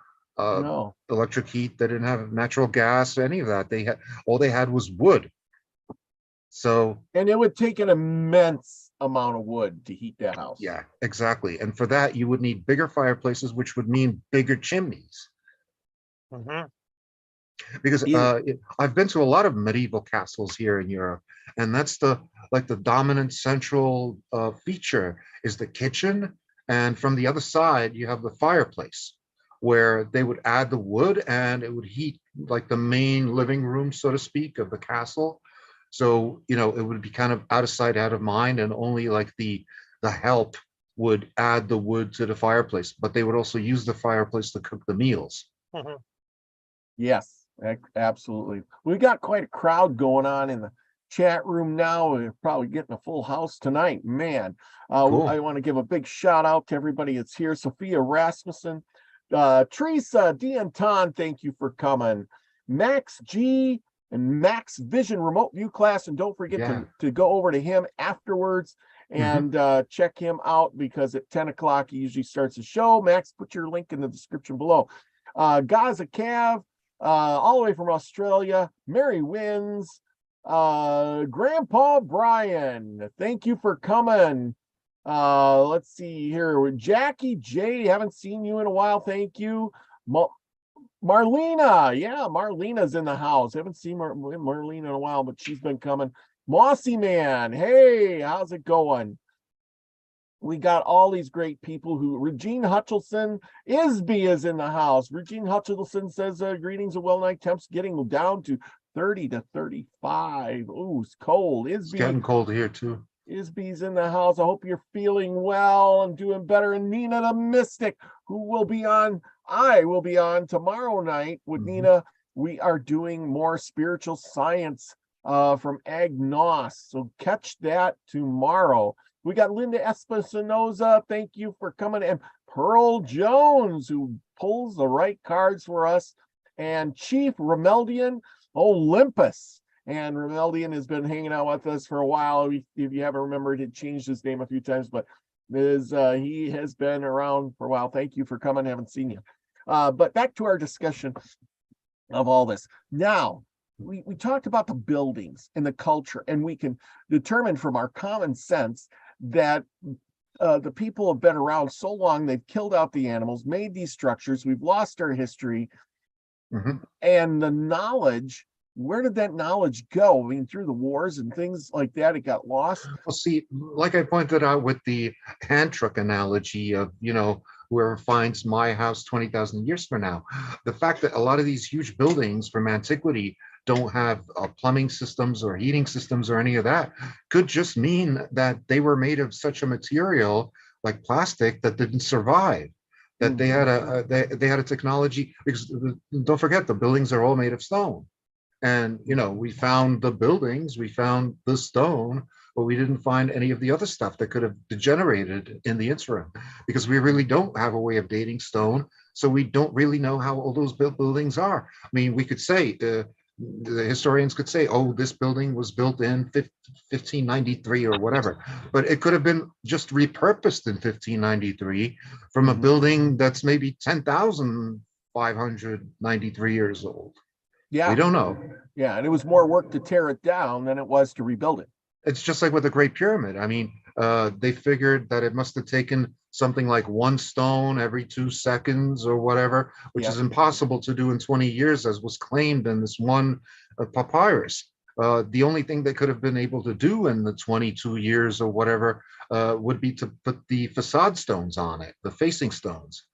S2: electric heat. They didn't have natural gas, any of that. All they had was wood.
S1: And it would take an immense amount of wood to heat that house.
S2: Yeah, exactly. And for that, you would need bigger fireplaces, which would mean bigger chimneys. Because I've been to a lot of medieval castles here in Europe, and that's the dominant central feature is the kitchen, and from the other side you have the fireplace, where they would add the wood and it would heat like the main living room, so to speak, of the castle. So it would be kind of out of sight, out of mind, and only like the help would add the wood to the fireplace, but they would also use the fireplace to cook the meals.
S1: Yes, absolutely. We got quite a crowd going on in the chat room now. We're probably getting a full house tonight, man. Cool. I want to give a big shout out to everybody that's here. Sophia Rasmussen, Teresa D'Anton, thank you for coming. Max G and Max Vision remote view class, and don't forget to go over to him afterwards and check him out because at 10 o'clock he usually starts the show. Max, put your link in the description below. Gaza Cav, all the way from Australia. Mary Wins, Grandpa Brian, thank you for coming. Let's see here. Jackie J, haven't seen you in a while. Thank you. Marlena, yeah, Marlena's in the house. Haven't seen Marlena in a while, but she's been coming. Mossy Man, hey, how's it going? We got all these great people who, Regine Hutchinson, Isby is in the house. Regine Hutchinson says, greetings of well-night temps getting down to 30 to 35. Ooh, it's cold.
S2: It's getting cold here too.
S1: Isby's in the house. I hope you're feeling well and doing better. And Nina the Mystic, who will be on, I will be on tomorrow night with Nina. We are doing more spiritual science from Agnos. So catch that tomorrow. We got Linda Espinosa. Thank you for coming. And Pearl Jones, who pulls the right cards for us. And Chief Remeldian Olympus. And Remeldian has been hanging out with us for a while. If you haven't remembered, he changed his name a few times, but he has been around for a while. Thank you for coming. Haven't seen you. But back to our discussion of all this. Now, we talked about the buildings and the culture, and we can determine from our common sense that the people have been around so long, they've killed out the animals, made these structures, we've lost our history, and the knowledge. Where did that knowledge go? I mean, through the wars and things like that, it got lost.
S2: Well, see, like I pointed out with the hand truck analogy of, whoever finds my house 20,000 years from now, the fact that a lot of these huge buildings from antiquity don't have plumbing systems or heating systems or any of that could just mean that they were made of such a material like plastic that didn't survive. That they had they had a technology, because don't forget, the buildings are all made of stone. And, we found the buildings, we found the stone, but we didn't find any of the other stuff that could have degenerated in the interim, because we really don't have a way of dating stone. So we don't really know how old those buildings are. I mean, we could say, the historians could say, oh, this building was built in 1593 or whatever, but it could have been just repurposed in 1593 from a building that's maybe 10,593 years old.
S1: Yeah,
S2: we don't know.
S1: Yeah, and it was more work to tear it down than it was to rebuild it.
S2: It's just like with the Great Pyramid. I mean, they figured that it must have taken something like one stone every 2 seconds or whatever, which is impossible to do in 20 years, as was claimed in this one papyrus. The only thing they could have been able to do in the 22 years or whatever would be to put the facade stones on it, the facing stones.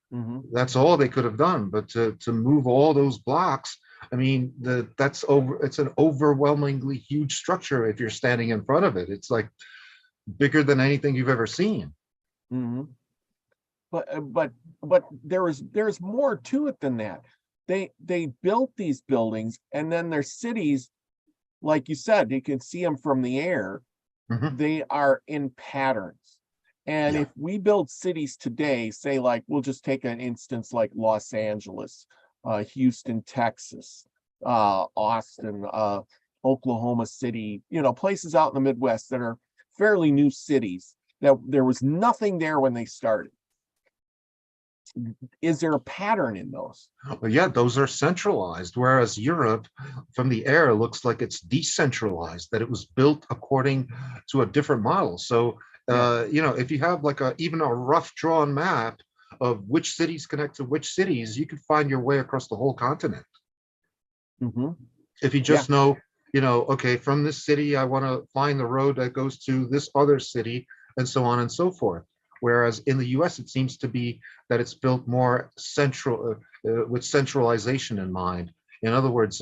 S2: That's all they could have done. But to move all those blocks, I mean, it's an overwhelmingly huge structure if you're standing in front of it. It's like bigger than anything you've ever seen.
S1: But there's more to it than that. They built these buildings, and then their cities, like you said, you can see them from the air. They are in patterns. And if we build cities today, say, like, we'll just take an instance like Los Angeles, Houston, Texas, Austin, Oklahoma City, places out in the Midwest that are fairly new cities that there was nothing there when they started. Is there a pattern in those?
S2: Well, yeah, those are centralized, whereas Europe from the air looks like it's decentralized, that it was built according to a different model. So, if you have like even a rough drawn map of which cities connect to which cities, you could find your way across the whole continent. If you just know, okay, from this city, I want to find the road that goes to this other city, and so on and so forth. Whereas in the US, it seems to be that it's built more central, with centralization in mind. In other words,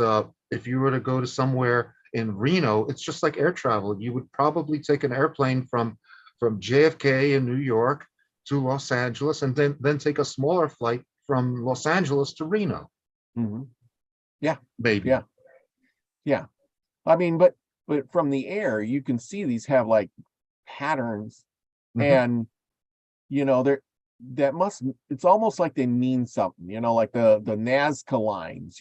S2: if you were to go to somewhere in Reno, it's just like air travel. You would probably take an airplane from JFK in New York to Los Angeles, and then take a smaller flight from Los Angeles to Reno.
S1: Yeah,
S2: maybe.
S1: Yeah. I mean, but from the air, you can see these have like patterns, and it's almost like they mean something. Like the Nazca lines.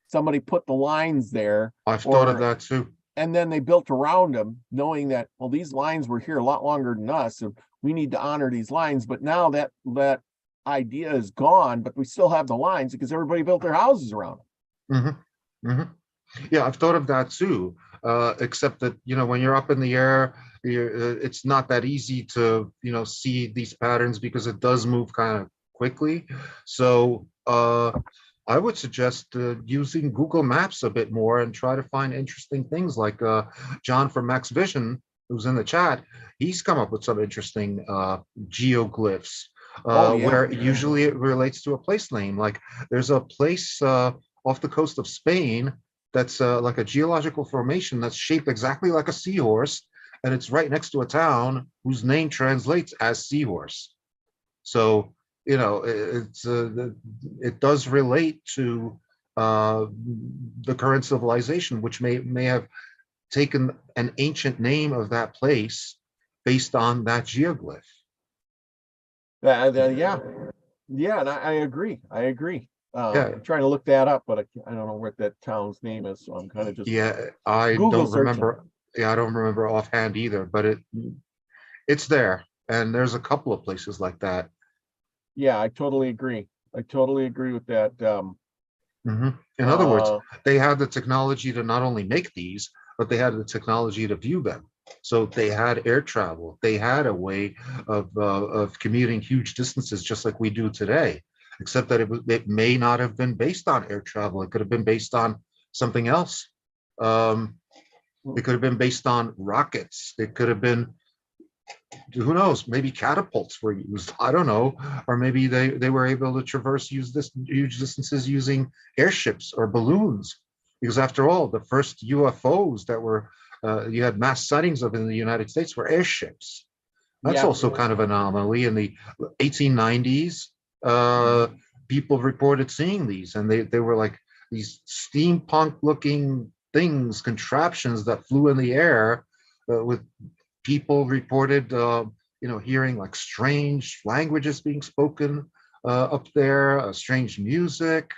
S1: Somebody put the lines there.
S2: I've thought of that too.
S1: and then they built around them, knowing that, well, these lines were here a lot longer than us, and we need to honor these lines. But now that idea is gone, but we still have the lines because everybody built their houses around them.
S2: Yeah, I've thought of that too. Except that, when you're up in the air, it's not that easy to, see these patterns because it does move kind of quickly. So I would suggest using Google Maps a bit more and try to find interesting things like John from Max Vision, who's in the chat. He's come up with some interesting geoglyphs where usually it relates to a place name. Like there's a place off the coast of Spain that's like a geological formation that's shaped exactly like a seahorse, and it's right next to a town whose name translates as seahorse. So it does relate to the current civilization, which may have taken an ancient name of that place based on that geoglyph.
S1: Yeah, and I agree. I'm trying to look that up, but I don't know what that town's name is, so I'm kind of just
S2: I
S1: Google
S2: don't remember. I don't remember offhand either, but it's there, and there's a couple of places like that.
S1: Yeah, I totally agree. with that.
S2: In other words, they had the technology to not only make these, but they had the technology to view them. So they had air travel. They had a way of commuting huge distances, just like we do today, except that it may not have been based on air travel. It could have been based on something else. It could have been based on rockets. It could have been, who knows, maybe catapults were used. I don't know. Or maybe they were able to traverse huge distances using airships or balloons. Because after all, the first UFOs that were you had mass sightings of in the United States were airships. That's also kind of an anomaly. In the 1890s, people reported seeing these, and they were like these steampunk looking things, contraptions that flew in the air with people reported hearing like strange languages being spoken up there, strange music,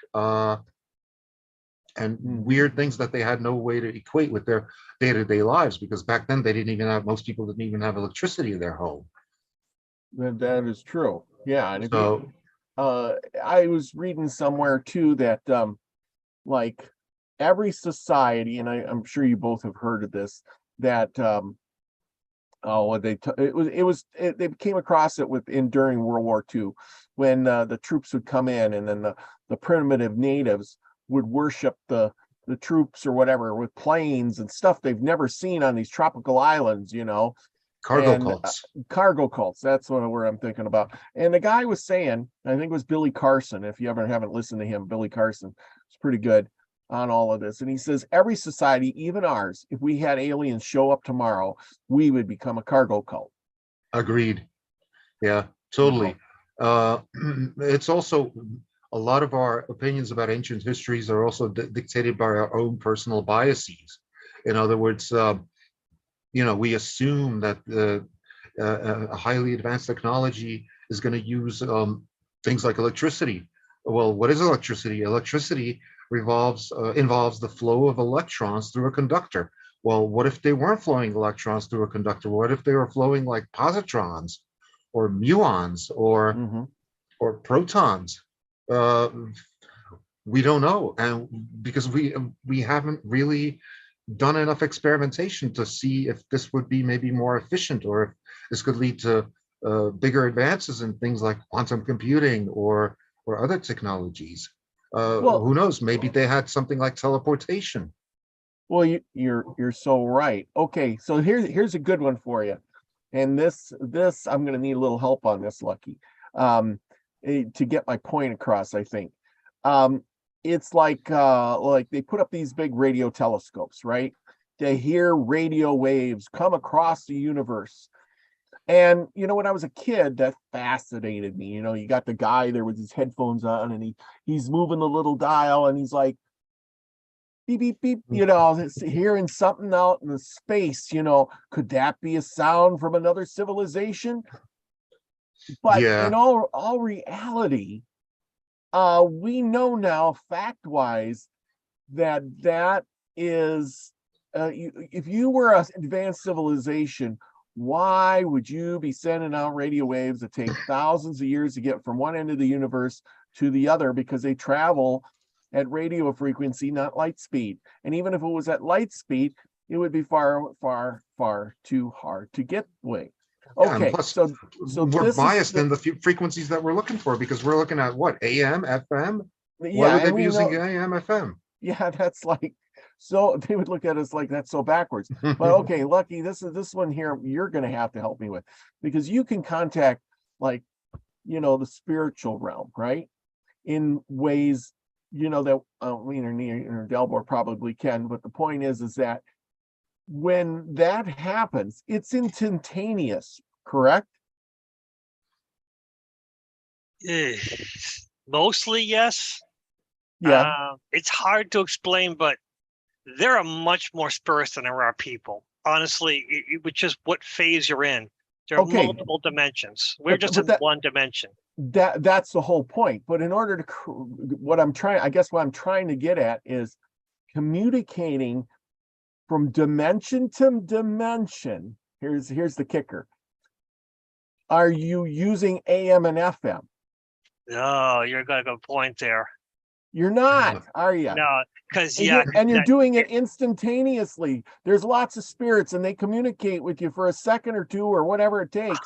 S2: and weird things that they had no way to equate with their day-to-day lives, because back then most people didn't even have electricity in their home.
S1: That is true. Yeah, and I was reading somewhere too that like every society, and I'm sure you both have heard of this, that they came across it during World War II, when the troops would come in, and then the primitive natives would worship the troops or whatever with planes and stuff they've never seen on these tropical islands, cargo cults. That's where I'm thinking about. And the guy was saying, I think it was Billy Carson, if you ever haven't listened to him, Billy Carson, it's pretty good on all of this. And he says every society, even ours, if we had aliens show up tomorrow, we would become a cargo cult.
S2: Agreed. Yeah, totally. It's also, a lot of our opinions about ancient histories are also dictated by our own personal biases. In other words, we assume that a highly advanced technology is going to use things like electricity. Well, what is electricity? Electricity involves the flow of electrons through a conductor. Well, what if they weren't flowing electrons through a conductor? What if they were flowing like positrons or muons or protons? We don't know, and because we haven't really done enough experimentation to see if this would be maybe more efficient, or if this could lead to bigger advances in things like quantum computing or other technologies. Who knows? Maybe they had something like teleportation.
S1: Well, you're so right. Okay, so here's a good one for you, and this I'm going to need a little help on this, Lucky, to get my point across. I think it's like they put up these big radio telescopes, right? To hear radio waves come across the universe. And when I was a kid, that fascinated me. You got the guy there with his headphones on, and he's moving the little dial, and he's like, beep, beep, beep, hearing something out in the space, could that be a sound from another civilization? But in all reality, we know now, fact-wise, that is if you were an advanced civilization, why would you be sending out radio waves that take thousands of years to get from one end of the universe to the other, because they travel at radio frequency, not light speed? And even if it was at light speed, it would be far, far, far too hard to get away.
S2: Yeah, and
S1: Okay,
S2: plus,
S1: so
S2: we're
S1: this is
S2: biased in the frequencies that we're looking for, because we're looking at what, AM, FM? Why
S1: yeah,
S2: would they
S1: and
S2: be
S1: we
S2: using
S1: know,
S2: AM, FM?
S1: yeah, that's like, so they would look at us like that's so backwards. But okay, Lucky, this one here you're going to have to help me with, because you can contact, like, the spiritual realm, right? In ways, that or Dalibor probably can. But the point is that when that happens, it's instantaneous, correct?
S3: Mostly, yes.
S1: Yeah.
S3: It's hard to explain, but there are much more spirits than there are people. Honestly, which is what phase you're in. There are
S1: Okay.
S3: multiple dimensions. We're just
S1: but
S3: in one dimension.
S1: That's the whole point. But in order to, what I'm trying to get at is communicating from dimension to dimension. Here's the kicker. Are you using AM and FM?
S3: Oh, you're got a good point there.
S1: You're not, are you?
S3: No, because
S1: you're doing it instantaneously. There's lots of spirits and they communicate with you for a second or two or whatever it takes,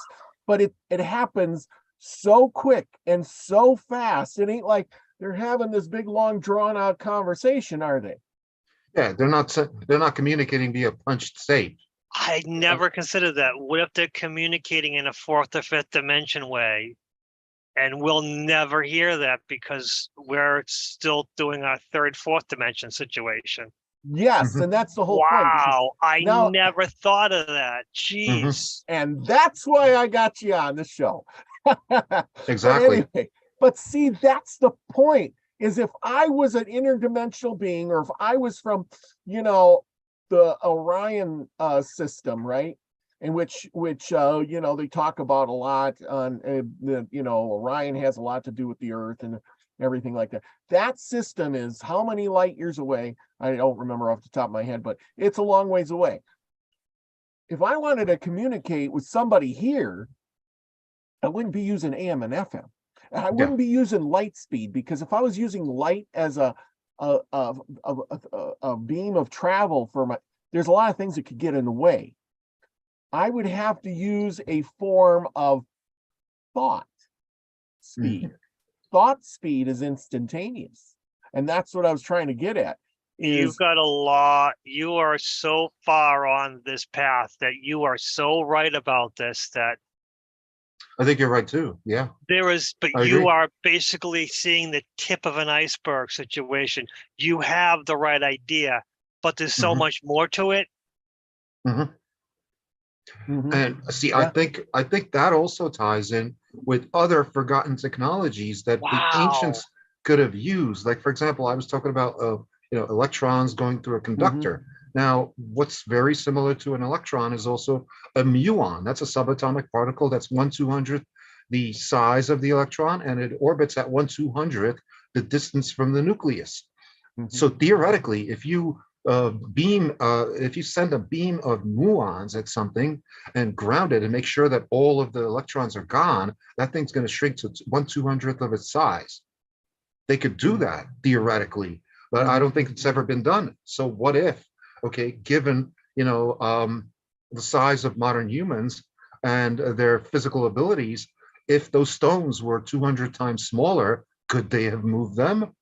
S1: but it happens so quick and so fast. It ain't like they're having this big, long, drawn out conversation, are they?
S2: Yeah, they're not communicating via punched tape.
S3: I never considered that. What if they're communicating in a fourth or fifth dimension way? And we'll never hear that because we're still doing our third, fourth dimension situation.
S1: Yes, and that's the whole point.
S3: Wow, I never thought of that. Jeez.
S1: And that's why I got you on the show.
S2: Exactly.
S1: But see, that's the point, is if I was an interdimensional being, or if I was from, the Orion system, right? In which they talk about a lot on, Orion has a lot to do with the Earth and everything like that. That system is how many light years away? I don't remember off the top of my head, but it's a long ways away. If I wanted to communicate with somebody here, I wouldn't be using AM and FM. I wouldn't be using light speed, because if I was using light as a beam of travel there's a lot of things that could get in the way. I would have to use a form of thought speed. Thought speed is instantaneous. And that's what I was trying to get at.
S3: You've got a lot. You are so far on this path that you are so right about this that
S2: I think you're right too. Yeah.
S3: You are basically seeing the tip of an iceberg situation. You have the right idea, but there's so much more to it.
S2: And see, I think that also ties in with other forgotten technologies that the ancients could have used. Like, for example, I was talking about electrons going through a conductor. Now, what's very similar to an electron is also a muon. That's a subatomic particle that's 1/200th the size of the electron, and it orbits at 1/200th the distance from the nucleus. So theoretically, if you send a beam of muons at something and ground it and make sure that all of the electrons are gone, that thing's going to shrink to 1/200th of its size. They could do that theoretically, but I don't think it's ever been done. So what if, given the size of modern humans and their physical abilities, if those stones were 200 times smaller, could they have moved them?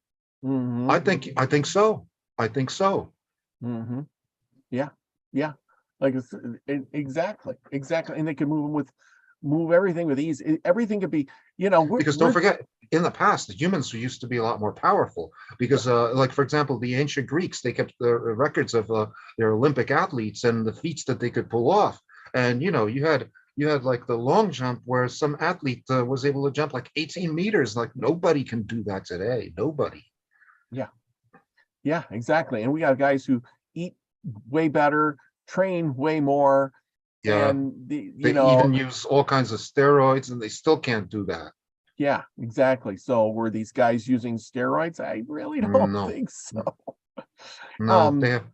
S2: I think so. I think so.
S1: Yeah. Like exactly. And they can move everything with ease. Everything could be,
S2: because don't forget, in the past, the humans used to be a lot more powerful because, like, for example, the ancient Greeks, they kept the records of their Olympic athletes and the feats that they could pull off. And, you had like the long jump where some athlete was able to jump like 18 meters. Like, nobody can do that today. Nobody.
S1: Yeah, exactly. And we got guys who eat way better, train way more.
S2: Yeah.
S1: And
S2: they even use all kinds of steroids and they still can't do that.
S1: Yeah, exactly. So were these guys using steroids? I really don't think so.
S2: No, they have.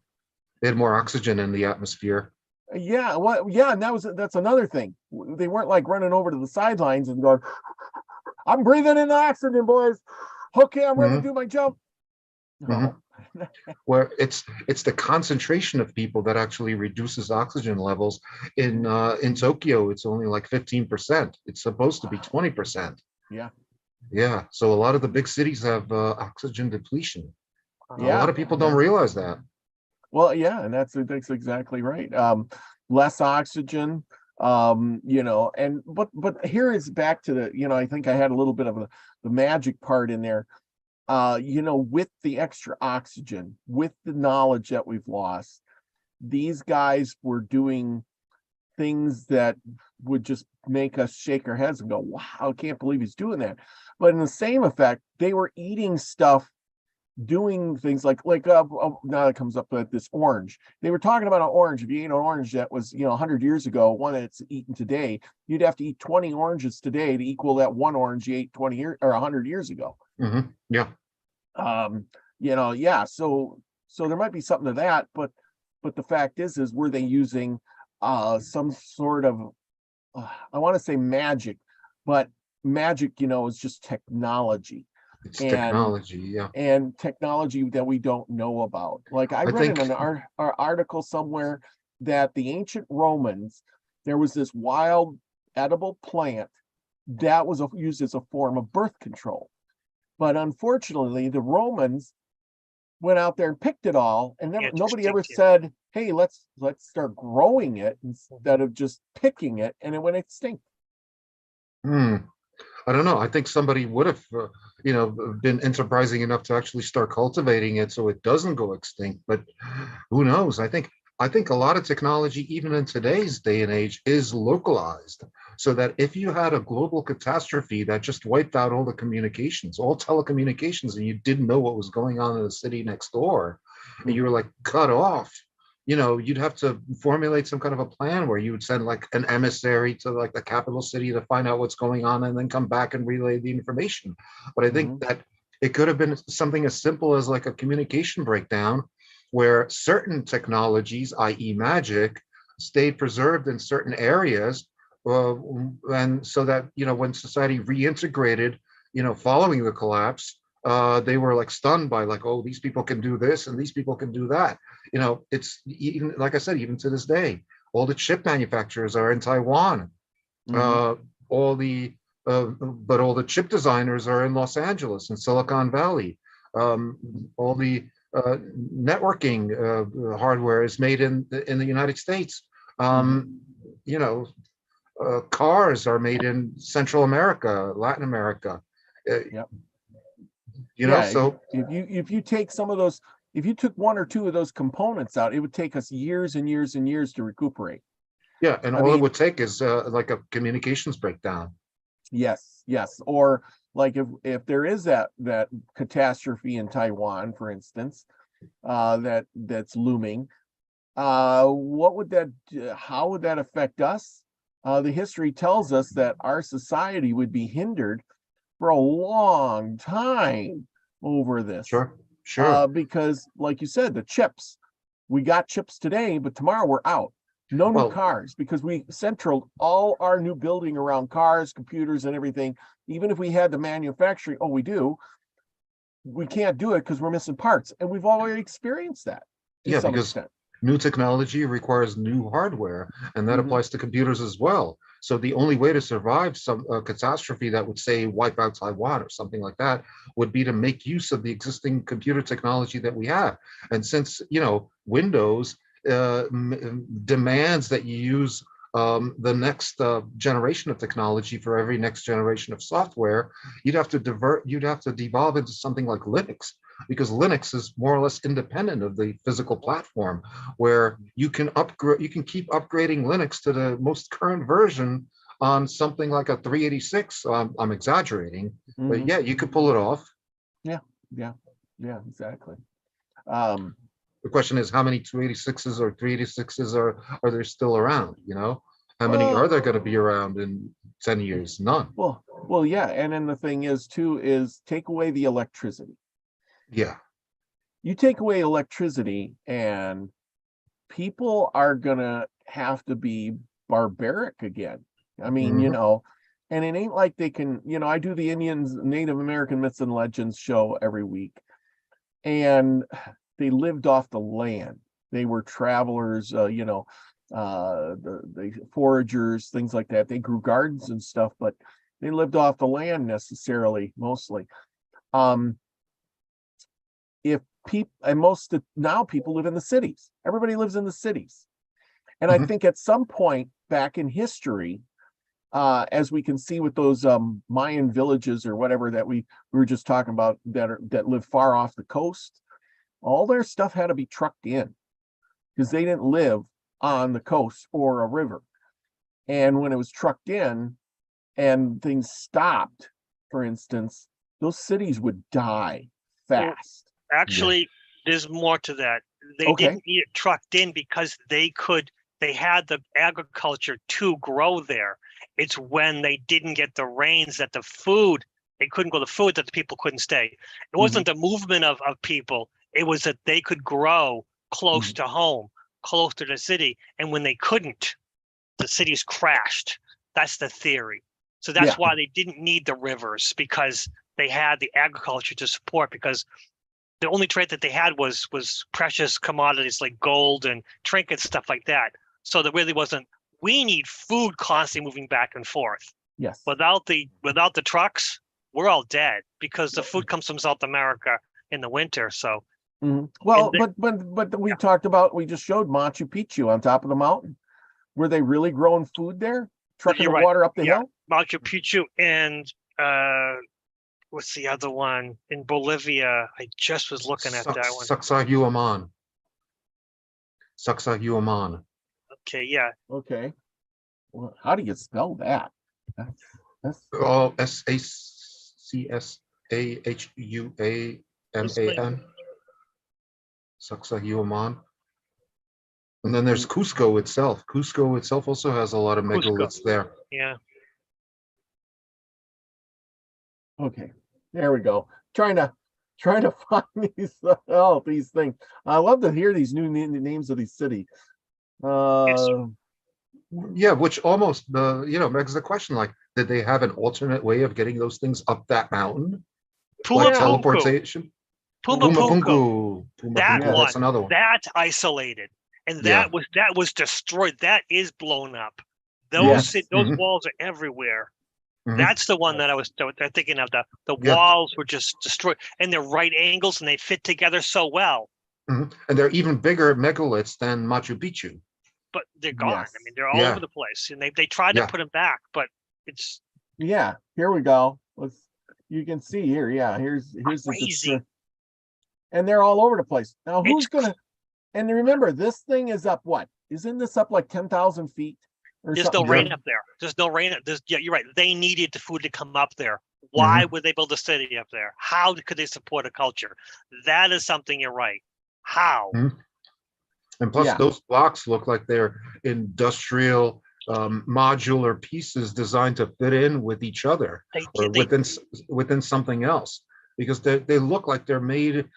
S2: They had more oxygen in the atmosphere.
S1: Yeah, well, yeah, and that's another thing. They weren't like running over to the sidelines and going, "I'm breathing in oxygen, boys. Okay, I'm ready to
S2: Mhm,
S1: do my jump."
S2: mhm.
S1: No.
S2: Where it's the concentration of people that actually reduces oxygen levels. In Tokyo, it's only like 15%. It's supposed to be 20%.
S1: Yeah,
S2: Yeah, so a lot of the big cities have oxygen depletion. A lot
S1: yeah,
S2: of people don't
S1: yeah.
S2: realize that.
S1: Well, yeah, and that's exactly right. Less oxygen, and but here is back to the, I think I had a little bit of the magic part in there. With the extra oxygen, with the knowledge that we've lost, these guys were doing things that would just make us shake our heads and go, wow, I can't believe he's doing that. But in the same effect, they were eating stuff, doing things now it comes up with this orange. They were talking about an orange. If you ate an orange that was 100 years ago, one that's eaten today, you'd have to eat 20 oranges today to equal that one orange you ate 20 years or 100 years ago.
S2: Yeah.
S1: Yeah, so there might be something to that, but the fact is were they using some sort of I want to say magic, but magic is just technology.
S2: It's
S1: and
S2: technology. Yeah.
S1: and technology that we don't know about. Like I
S2: I
S1: read in
S2: think.
S1: an article somewhere that the ancient Romans, there was this wild edible plant that was used as a form of birth control. But unfortunately, the Romans went out there and picked it all, and nobody ever
S3: Interesting.
S1: said, "Hey, let's start growing it instead of just picking it," and it went extinct.
S2: Hmm. I don't know. I think somebody would have, been enterprising enough to actually start cultivating it so it doesn't go extinct. But who knows? I think a lot of technology, even in today's day and age, is localized. So that if you had a global catastrophe that just wiped out all the communications, all telecommunications, and you didn't know what was going on in the city next door, and you were like cut off, you'd have to formulate some kind of a plan where you would send like an emissary to like the capital city to find out what's going on and then come back and relay the information. But I think that it could have been something as simple as like a communication breakdown where certain technologies, i.e. magic, stayed preserved in certain areas. And so that, when society reintegrated, following the collapse, they were like stunned by like, oh, these people can do this and these people can do that. It's even, like I said, even to this day, all the chip manufacturers are in Taiwan. All the but all the chip designers are in Los Angeles and Silicon Valley. All the networking hardware is made in the United States. Cars are made in Central America, Latin America.
S1: Yep.
S2: So
S1: if you take some of those, if you took one or two of those components out, it would take us years and years and years to recuperate.
S2: Yeah, and all it would take is like a communications breakdown.
S1: Yes, or like if there is that catastrophe in Taiwan, for instance, that's looming, what would that how would that affect us? The history tells us that our society would be hindered for a long time over this.
S2: Sure.
S1: Because like you said, the chips, we got chips today, but tomorrow we're out. No new cars, because we centralized all our new building around cars, computers, and everything. Even if we had the manufacturing, we can't do it because we're missing parts, and we've already experienced that to some extent.
S2: New technology requires new hardware, and that applies to computers as well. So the only way to survive some catastrophe that would say wipe out Taiwan or something like that would be to make use of the existing computer technology that we have. And since Windows demands that you use the next generation of technology for every next generation of software, you'd have to devolve into something like Linux, because Linux is more or less independent of the physical platform, where you can keep upgrading Linux to the most current version on something like a 386. I'm exaggerating, but yeah, you could pull it off.
S1: Yeah, exactly.
S2: The question is, how many 286s or 386s are there still around? How many are there going to be around in 10 years? None.
S1: Well, yeah, and then the thing is too is take away the electricity.
S2: Yeah.
S1: You take away electricity, and people are gonna have to be barbaric again. I mean,
S2: Mhm.
S1: and it ain't like they can, I do the Indians, Native American Myths and Legends show every week, and they lived off the land. They were travelers, the foragers, things like that. They grew gardens and stuff, but they lived off the land necessarily, mostly. If people, and now people live in the cities. Everybody lives in the cities. And I
S2: Mhm.
S1: think at some point back in history, as we can see with those Mayan villages or whatever that we were just talking about that live far off the coast, all their stuff had to be trucked in because they didn't live on the coast or a river. And when it was trucked in and things stopped, for instance, those cities would die
S3: Well,
S1: fast.
S3: actually, there's more to that. They
S1: Okay.
S3: didn't need it trucked in because they had the agriculture to grow there. It's when they didn't get the rains that they couldn't grow the food that the people couldn't stay. It wasn't the movement of people. It was that they could grow close to home, close to the city. And when they couldn't, the cities crashed. That's the theory. So that's why they didn't need the rivers, because they had the agriculture to support, because the only trade that they had was precious commodities like gold and trinkets, stuff like that. So there really wasn't, we need food constantly moving back and forth.
S1: Yes.
S3: Without the trucks, we're all dead because the food comes from South America in the winter. So
S1: well, but we talked about, we just showed Machu Picchu on top of the mountain. Were they really growing food there? Trucking the water up the hill?
S3: Machu Picchu and what's the other one in Bolivia? I just was looking at that one.
S2: Sacsayhuaman. Sacsayhuaman.
S3: Okay, yeah.
S1: Okay. Well, how do you spell that?
S2: Oh, Sacsayhuaman. Sacsayhuaman. And then there's Cusco itself. Cusco itself also has a lot of megaliths there.
S3: Yeah.
S1: Okay. There we go. Trying to find these these things. I love to hear these new names of these cities.
S2: Yeah, which almost begs the question, like, did they have an alternate way of getting those things up that mountain? Like teleportation?
S3: Pumapunku. That one.
S2: That's another one.
S3: That's isolated. And that was destroyed. That is blown up. Those walls are everywhere. That's the one that I was thinking of. The walls were just destroyed, and they're right angles, and they fit together so well.
S2: And they're even bigger megaliths than Machu Picchu.
S3: But they're gone. I mean, they're all over the place, and they tried to put them back, but it's
S1: here we go. You can see here. Yeah, here's
S3: crazy.
S1: And they're all over the place. Now who's gonna? And remember, this thing is up what? Isn't this up like 10,000 feet?
S3: There's no rain up there. There's no rain. You're right. They needed the food to come up there. Why would they build a city up there? How could they support a culture? That is something, you're right. How?
S2: And plus, those blocks look like they're industrial modular pieces designed to fit in with each other or within something else, because they look like they're made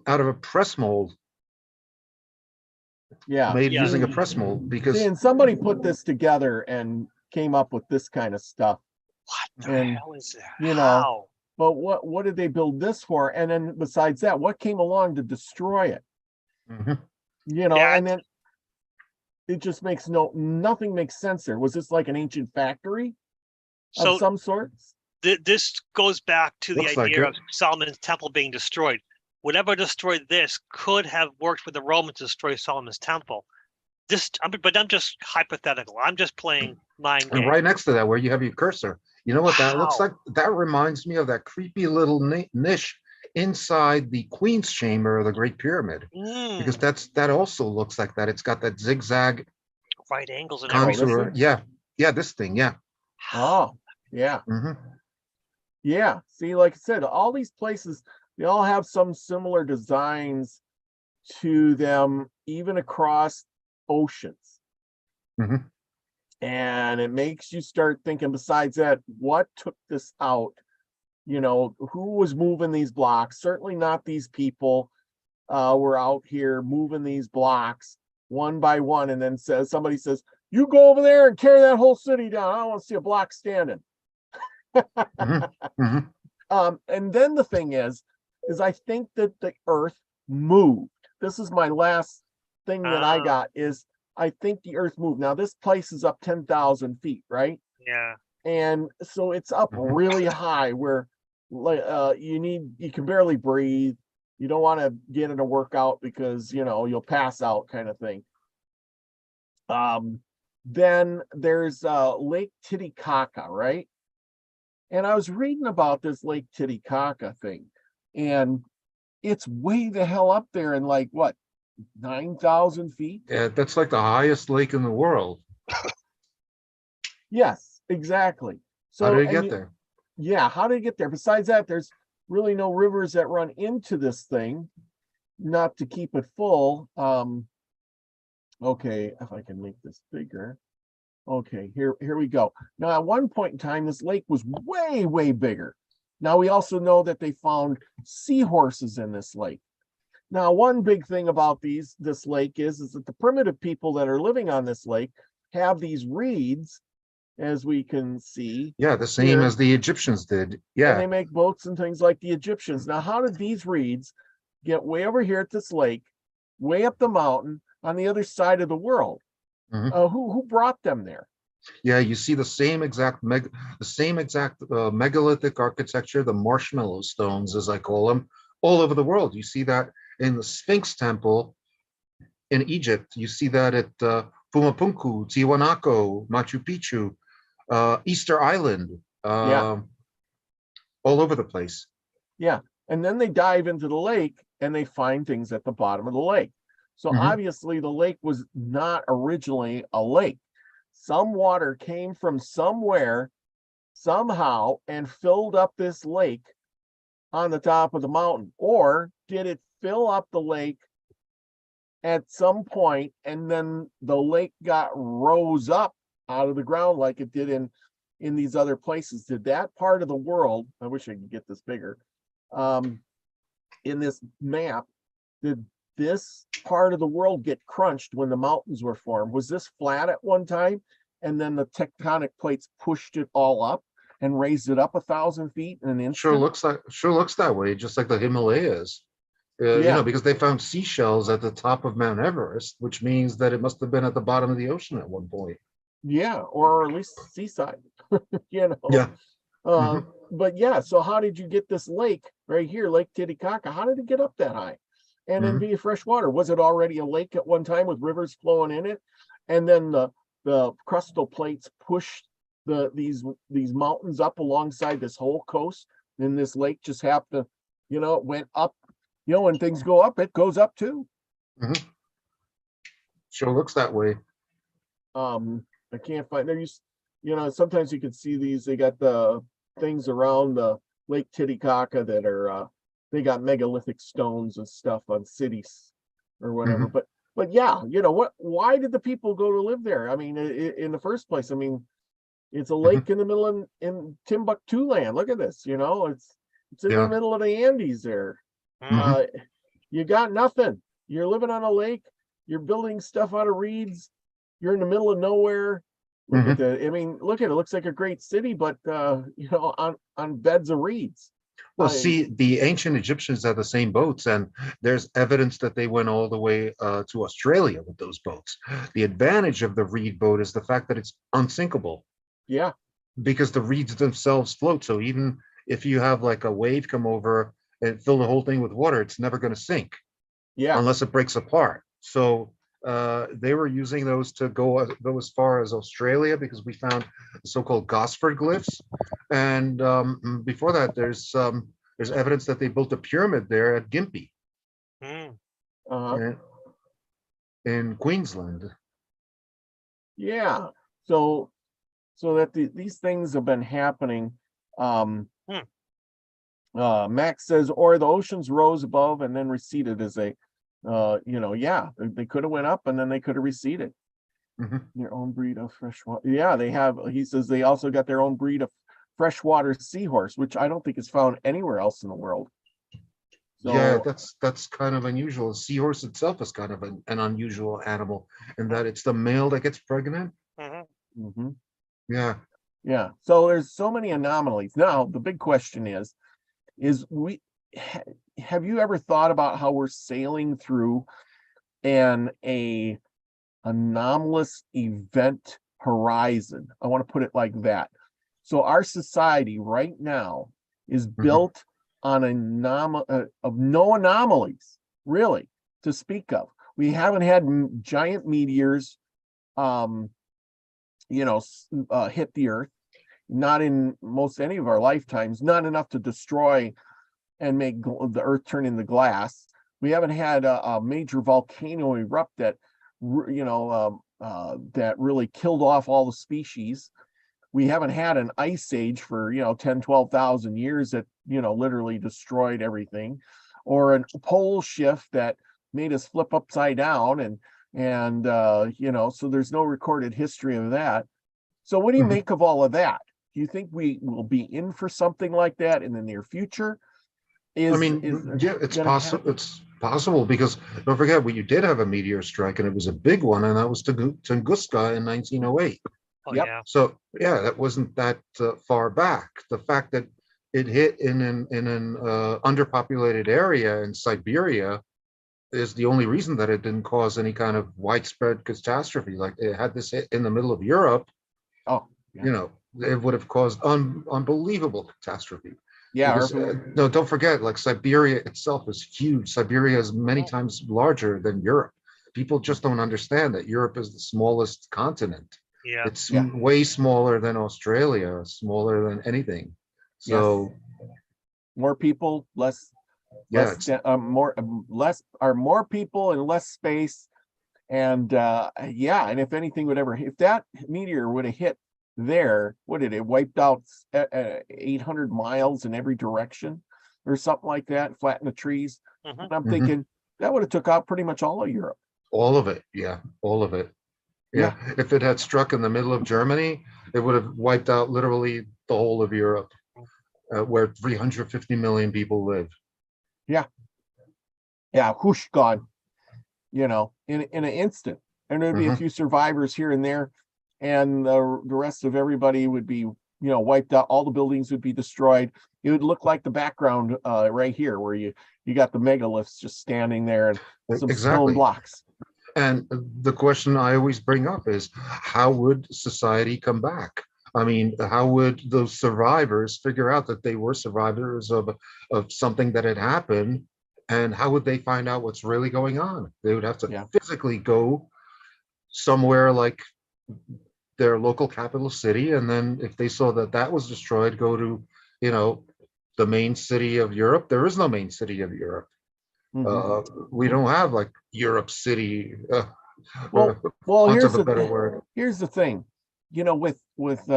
S2: out of a press mold. Made using a press mold, because
S1: and somebody put this together and came up with this kind of stuff.
S3: What the hell is that?
S1: How? But what did they build this for? And then besides that, what came along to destroy it? And then it just makes nothing makes sense there. Was this like an ancient factory of some sort?
S3: This goes back to the idea of Solomon's temple being destroyed. Whatever destroyed this could have worked with the Romans to destroy Solomon's temple. But I'm just hypothetical. I'm just playing mind game.
S2: And right next to that, where you have your cursor, you know what that looks like? That reminds me of that creepy little niche inside the Queen's Chamber of the Great Pyramid, because that also looks like that. It's got that zigzag
S3: right angles and
S2: everything. This thing.
S1: Oh, yeah. Yeah. See, like I said, all these places, they all have some similar designs to them, even across oceans. And it makes you start thinking, besides that, what took this out? Who was moving these blocks? Certainly not these people were out here moving these blocks. one by one, and then somebody says, you go over there and tear that whole city down. I don't want to see a block standing. And then the thing is I think that the earth moved. This is my last thing that I got is I think the earth moved. Now this place is up 10,000 feet, right?
S3: Yeah.
S1: And so it's up really high where you can barely breathe. You don't want to get in a workout because, you know, you'll pass out kind of thing. Then there's Lake Titicaca, right? And I was reading about this Lake Titicaca thing, and it's way the hell up there in like what, 9,000 feet?
S2: Yeah, that's like the highest lake in the world.
S1: Yes, exactly. So
S2: how did it get there?
S1: Yeah, how did it get there? Besides that, there's really no rivers that run into this thing, not to keep it full. Okay, if I can make this bigger. Okay, here we go. Now, at one point in time, this lake was way, way bigger. Now, we also know that they found seahorses in this lake. Now, one big thing about this lake is that the primitive people that are living on this lake have these reeds, as we can see.
S2: Yeah, the same as the Egyptians did. Yeah.
S1: And they make boats and things like the Egyptians. Now, how did these reeds get way over here at this lake, way up the mountain on the other side of the world? Who brought them there?
S2: Yeah, you see the same exact megalithic architecture, the marshmallow stones, as I call them, all over the world. You see that in the Sphinx Temple in Egypt. You see that at Pumapunku, Tiwanaku, Machu Picchu, Easter Island, all over the place. Yeah.
S1: And then they dive into the lake and they find things at the bottom of the lake. So obviously the lake was not originally a lake. Some water came from somewhere, somehow, and filled up this lake on the top of the mountain. Or did it fill up the lake at some point and then the lake rose up out of the ground like it did in these other places? Did that part of the world, I wish I could get this bigger, in this map, did this part of the world get crunched when the mountains were formed? Was this flat at one time and then the tectonic plates pushed it all up and raised it up 1,000 feet in an instant?
S2: Sure looks that way, just like the Himalayas. You know, because they found seashells at the top of Mount Everest, which means that it must have been at the bottom of the ocean at one point.
S1: Yeah, or at least seaside. You know.
S2: Yeah.
S1: But yeah, so how did you get this lake right here, Lake Titicaca? How did it get up that high? And then be fresh water? Was it already a lake at one time with rivers flowing in it? And then the crustal plates pushed these mountains up alongside this whole coast, and this lake just happened to, you know, it went up. You know, when things go up, it goes up too.
S2: Sure looks that way.
S1: I can't find there. You know, sometimes you can see these. They got the things around the Lake Titicaca that are they got megalithic stones and stuff on cities or whatever. But yeah, you know what? Why did the people go to live there? I mean, in the first place, I mean, it's a lake in the middle in Timbuktu land. Look at this. You know, it's in the middle of the Andes there. You got nothing. You're living on a lake. You're building stuff out of reeds. You're in the middle of nowhere. Look at that. I mean, look at it. It looks like a great city, but you know, on beds of reeds.
S2: Well, see, the ancient Egyptians had the same boats, and there's evidence that they went all the way to Australia with those boats. The advantage of the reed boat is the fact that it's unsinkable.
S1: Yeah.
S2: Because the reeds themselves float. So even if you have like a wave come over and fill the whole thing with water, it's never going to sink.
S1: Yeah.
S2: Unless it breaks apart. So they were using those to go as far as Australia, because we found the so-called Gosford glyphs, and before that, there's evidence that they built a pyramid there at Gympie, in Queensland.
S1: Yeah, so that these things have been happening. Max says, or the oceans rose above and then receded as they. You know, yeah, they could have went up and then they could have receded. Your own breed of freshwater. Yeah, they have. He says they also got their own breed of freshwater seahorse, which I don't think is found anywhere else in the world.
S2: Yeah,
S1: So
S2: that's kind of unusual. The seahorse itself is kind of an unusual animal in that it's the male that gets pregnant.
S3: Mhm.
S1: mhm,
S2: Yeah.
S1: yeah, so there's so many anomalies. Now, the big question is have you ever thought about how we're sailing through a anomalous event horizon? I want to put it like that. So our society right now is
S2: Mhm.
S1: built on of no anomalies, really, to speak of. We haven't had giant meteors, um, hit the Earth. Not in most any of our lifetimes. Not enough to destroy and make the Earth turn into glass. We haven't had a major volcano erupt that, that really killed off all the species. We haven't had an ice age for 10 12,000 years that literally destroyed everything, or a pole shift that made us flip upside down, and so there's no recorded history of that. So what do you
S2: Mhm.
S1: make of all of that? Do you think we will be in for something like that in the near future?
S2: I
S1: Is
S2: mean, yeah, it's
S1: gonna
S2: possible.
S1: happen?
S2: It's possible because don't forget, you did have a meteor strike, and it was a big one, and that was Tunguska in 1908.
S3: Oh
S1: Yep.
S3: yeah.
S2: So yeah, that wasn't that far back. The fact that it hit in an underpopulated area in Siberia is the only reason that it didn't cause any kind of widespread catastrophe. Like it had this hit in the middle of Europe,
S1: Oh, yeah.
S2: it would have caused unbelievable catastrophe.
S1: Yeah.
S2: Because no, don't forget, like Siberia itself is huge. Siberia is many times larger than Europe. People just don't understand that Europe is the smallest continent.
S3: Yeah.
S2: It's
S1: Yeah.
S2: way smaller than Australia, smaller than anything.
S1: Yes.
S2: So
S1: More people,
S2: yeah, it's
S1: more people and less space. And yeah, and if anything would ever, if that meteor would have hit there, what did it wiped out 800 miles in every direction or something like that, flatten the trees?
S3: Mhm.
S1: And I'm
S2: mhm,
S1: thinking that would have took out pretty much all of Europe.
S2: all of it. Yeah, all of it.
S1: Yeah.
S2: Yeah, if it had struck in the middle of Germany, it would have wiped out literally the whole of Europe, where 350 million people live.
S1: Yeah. Yeah. Whoosh, gone, in an instant. And there'd be a
S2: Mhm.
S1: few survivors here and there, and the rest of everybody would be, wiped out. All the buildings would be destroyed. It would look like the background right here, where you got the megaliths just standing there and some stone
S2: Exactly.
S1: blocks.
S2: And the question I always bring up is, how would society come back? I mean, how would those survivors figure out that they were survivors of something that had happened? And how would they find out what's really going on? They would have to
S1: Yeah.
S2: physically go somewhere like their local capital city. And then if they saw that that was destroyed, go to, you know, the main city of Europe. There is no main city of Europe.
S1: Mhm.
S2: We don't have like Europe City,
S1: Well, well,
S2: want of a better word.
S1: here's the thing, with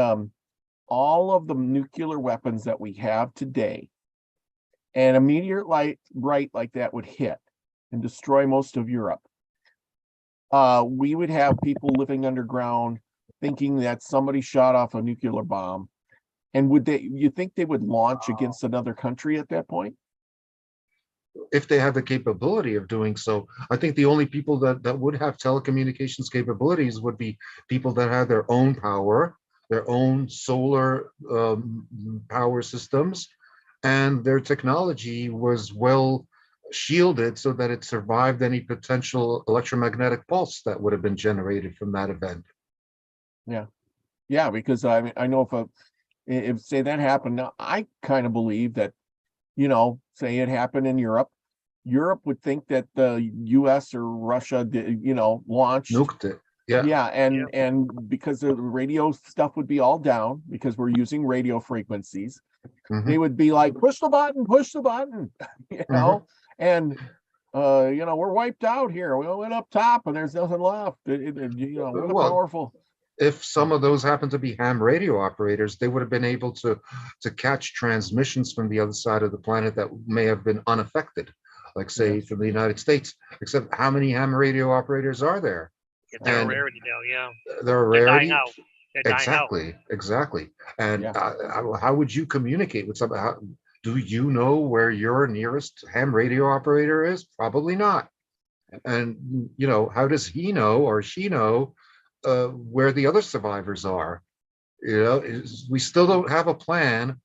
S1: all of the nuclear weapons that we have today, and a meteor right like that would hit and destroy most of Europe. We would have people living underground thinking that somebody shot off a nuclear bomb. And you think they would launch against another country at that point?
S2: If they have the capability of doing so. I think the only people that would have telecommunications capabilities would be people that have their own power, their own solar power systems, and their technology was well shielded so that it survived any potential electromagnetic pulse that would have been generated from that event.
S1: Yeah. Yeah, because I mean, I know if say that happened, now I kind of believe that, say it happened in Europe, Europe would think that the US or Russia did, launched.
S2: Nuked it. Yeah.
S1: Yeah,
S3: Yeah.
S1: and because the radio stuff would be all down because we're using radio frequencies, they
S2: Mhm,
S1: would be like, push the button,
S2: mhm.
S1: and we're wiped out here. We went up top and there's nothing left. What a
S2: Well,
S1: powerful.
S2: if some of those happen to be ham radio operators, they would have been able to catch transmissions from the other side of the planet that may have been unaffected, like say
S1: Yes.
S2: from the United States. Except how many ham radio operators are there?
S3: They're a
S2: And
S3: rarity now. Yeah.
S2: they're a
S3: They're dying
S2: rarity.
S3: out. They're dying out.
S2: Exactly, exactly. And
S1: Yeah.
S2: how would you communicate with somebody? Do you know where your nearest ham radio operator is? Probably not. And, you know, how does he know or she know where the other survivors are? You know, we still don't have a plan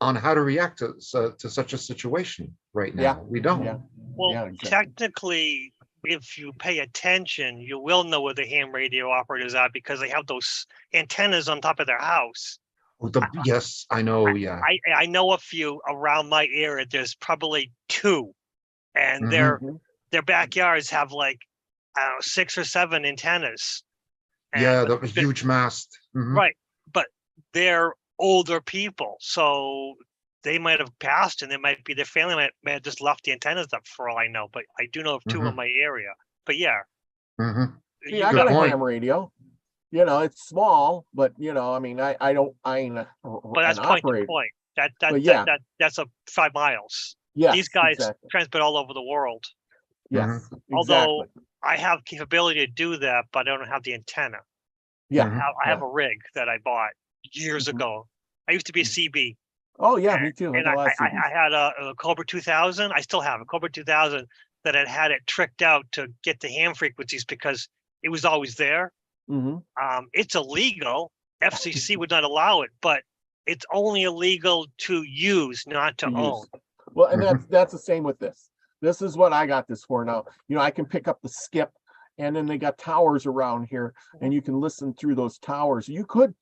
S2: on how to react to such a situation right now.
S1: Yeah.
S2: We don't.
S1: Yeah.
S3: Well,
S1: Yeah, exactly.
S3: technically, if you pay attention, you will know where the ham radio operators are because they have those antennas on top of their house.
S2: Yes, I know. Yeah.
S3: I know a few around my area. There's probably two, and
S2: Mhm.
S3: their backyards have like, I don't know, 6 or 7 antennas.
S2: Yeah,
S3: And
S2: the huge mast. Mhm.
S3: right, but they're older people, so they might have passed, and they might be their family might have just left the antennas up for all I know. But I do know of 2 in my area. But yeah,
S2: Mhm.
S1: See,
S3: you
S1: I
S2: Good
S1: got a
S2: point.
S1: ham radio. You know, it's small, but you know, I mean, I ain't
S3: but that's
S1: an
S3: point to
S1: operator.
S3: point.
S1: But yeah,
S3: That's a 5 miles.
S1: yes,
S3: These guys
S1: exactly.
S3: transmit all over the world.
S1: Yes,
S3: Although
S1: exactly.
S3: I have capability to do that, but I don't have the antenna.
S1: Yeah.
S2: Mhm.
S3: I have a rig that I bought years
S1: Mhm.
S3: ago. I used to be a CB,
S1: Oh yeah, me too. I
S3: and
S1: got a lot of
S3: I
S1: CDs.
S3: had a Cobra 2000. I still have a Cobra 2000 that had it tricked out to get the ham frequencies because it was always there.
S1: Hmm.
S3: It's illegal. FCC would not allow it, but it's only illegal to use, not to
S1: To
S3: own.
S1: use. Well, and
S2: Mhm.
S1: that's the same with this. This is what I got this for now. You know, I can pick up the skip, and then they got towers around here, and you can listen through those towers. You could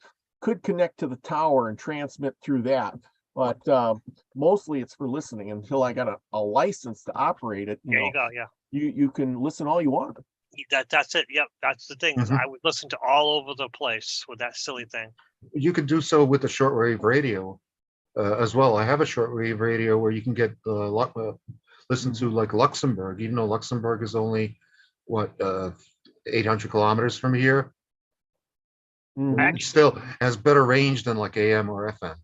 S1: connect to the tower and transmit through that, but mostly it's for listening until I got a license to operate it. You
S3: There you
S1: know,
S3: go. Yeah.
S1: you can listen all you want.
S3: That's it. Yep. That's the thing is
S2: Mhm.
S3: I would listen to all over the place with that silly thing.
S2: You could do so with the shortwave radio as well. I have a shortwave radio where you can get listen to like Luxembourg, even though Luxembourg is only what 800 kilometers from here.
S1: Mhm.
S3: Actually,
S2: Still has better range than like AM or FM.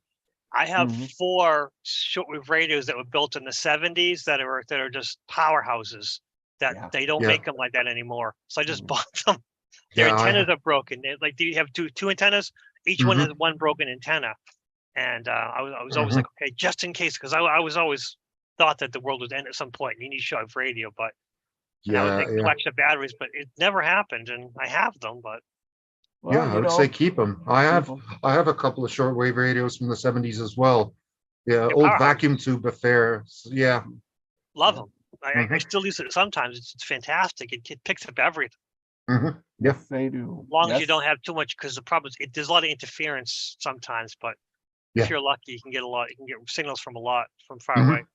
S3: I have
S1: Mhm.
S3: 4 shortwave radios that were built in the 70s that are just powerhouses that
S1: Yeah.
S3: they don't
S2: Yeah.
S3: make them like that anymore. So I just
S1: Mhm.
S3: bought them. Their
S2: Yeah,
S3: antennas are broken. Like, do you have two antennas? Each one
S2: Mhm.
S3: has one broken antenna. And I was always
S2: Mhm.
S3: like, okay, just in case, because I was always thought that the world would end at some point. And you need shortwave radio, and I would think
S2: Yeah,
S3: collection of batteries, but it never happened. And I have them, but
S1: Well,
S2: I
S1: you
S2: would say
S1: know,
S2: keep them.
S1: keep 'em.
S2: I have a couple of shortwave radios from the 70s as well. Yeah,
S3: they're
S2: old vacuum
S3: powerhouses.
S2: tube affairs. Yeah.
S3: Love
S1: Yeah.
S3: them. I
S2: Mhm.
S3: still use it sometimes. It's fantastic. It picks up everything.
S2: Mhm. Yeah.
S1: Yes, they do.
S3: As long as you
S1: Yes.
S3: don't have too much, because the problem is there's a lot of interference sometimes, but if
S2: Yeah.
S3: you're lucky, you can get signals from far
S2: Mhm.
S3: away.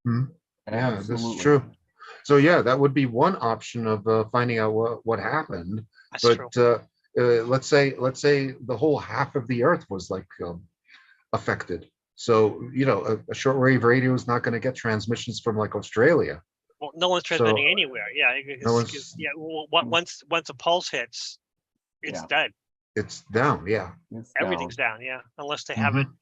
S2: Mhm. Yeah, that's
S1: Absolutely.
S2: true. So yeah, that would be one option of finding out what happened.
S3: That's
S2: But
S3: true.
S2: let's say the whole half of the Earth was like affected. So you know, a shortwave radio is not going to get transmissions from like Australia.
S3: Well, no one's
S2: So
S3: transmitting anywhere. Yeah,
S2: no one's.
S3: yeah.
S1: Mm.
S3: Once a pulse hits, it's
S1: Yeah.
S3: dead.
S2: It's down. Yeah.
S1: It's
S3: Everything's
S1: down.
S3: down. Yeah, unless they have it.
S2: Mhm.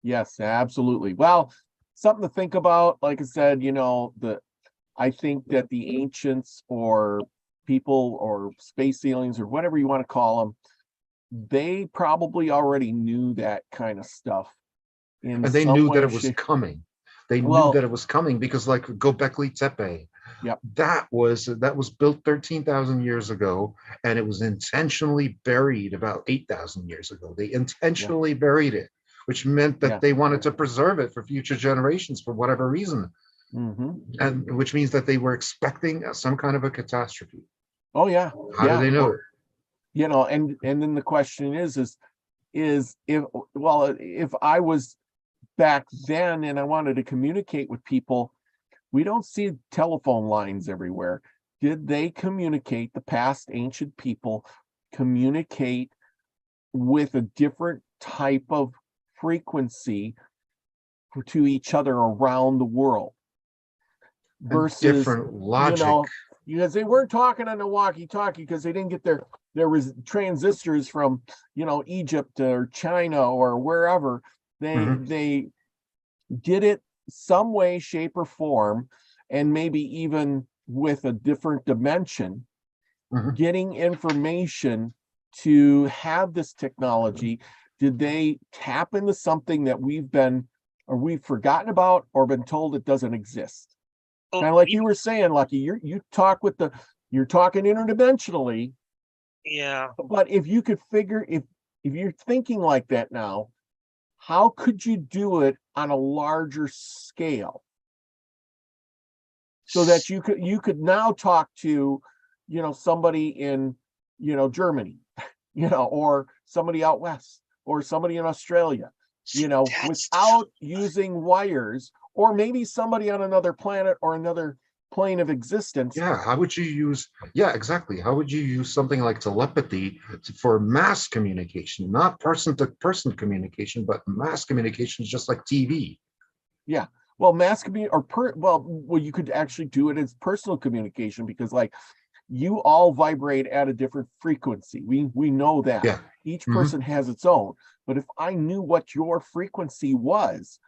S1: Yes, absolutely. Well, something to think about. Like I said, you know, I think that the ancients or people or space aliens or whatever you want to call them, they probably already knew that kind of stuff in
S2: And they
S1: some
S2: knew that
S1: way,
S2: it was
S1: shape.
S2: coming. They knew
S1: Well,
S2: that it was coming because like Göbekli Tepe,
S1: yep.
S2: that was built 13,000 years ago, and it was intentionally buried about 8,000 years ago. They intentionally buried it, which meant that
S1: Yeah.
S2: they wanted to preserve it for future generations for whatever reason,
S1: Hmm.
S2: and which means that they were expecting some kind of a catastrophe.
S1: Oh yeah.
S2: How do they know it?
S1: You know, and then the question is if I was back then and I wanted to communicate with people, we don't see telephone lines everywhere. Did they communicate, the past ancient people communicate with a different type of frequency to each other around the world
S2: And
S1: versus,
S2: different
S1: you
S2: logic.
S1: know, because they weren't talking on the walkie-talkie because they didn't get there was transistors from, you know, Egypt or China or wherever.
S2: Mhm.
S1: They did it some way, shape, or form, and maybe even with a different dimension,
S2: Mhm.
S1: getting information to have this technology. Did they tap into something that we've been or we've forgotten about or been told it doesn't exist.
S3: Oh,
S1: Kind of like you were saying, Lucky, you're talking interdimensionally,
S3: yeah.
S1: but if you could figure, if you're thinking like that now, how could you do it on a larger scale? So that you could now talk to, somebody in, Germany, or somebody out west, or somebody in Australia, without using wires, or maybe somebody on another planet or another plane of existence.
S2: Yeah, how would you use, yeah, exactly. How would you use something like telepathy for mass communication, not person to person communication, but mass communication, just like TV?
S1: Yeah. Well, mass community well, you could actually do it as personal communication, because like you all vibrate at a different frequency. We know that.
S2: Yeah.
S1: Each person has its own. But if I knew what your frequency was,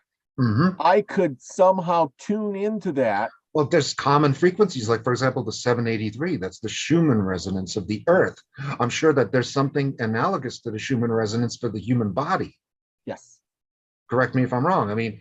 S1: I could somehow tune into that.
S2: Well, there's common frequencies, like, for example, the 783, that's the Schumann resonance of the Earth. I'm sure that there's something analogous to the Schumann resonance for the human body.
S1: Yes.
S2: Correct me if I'm wrong. I mean,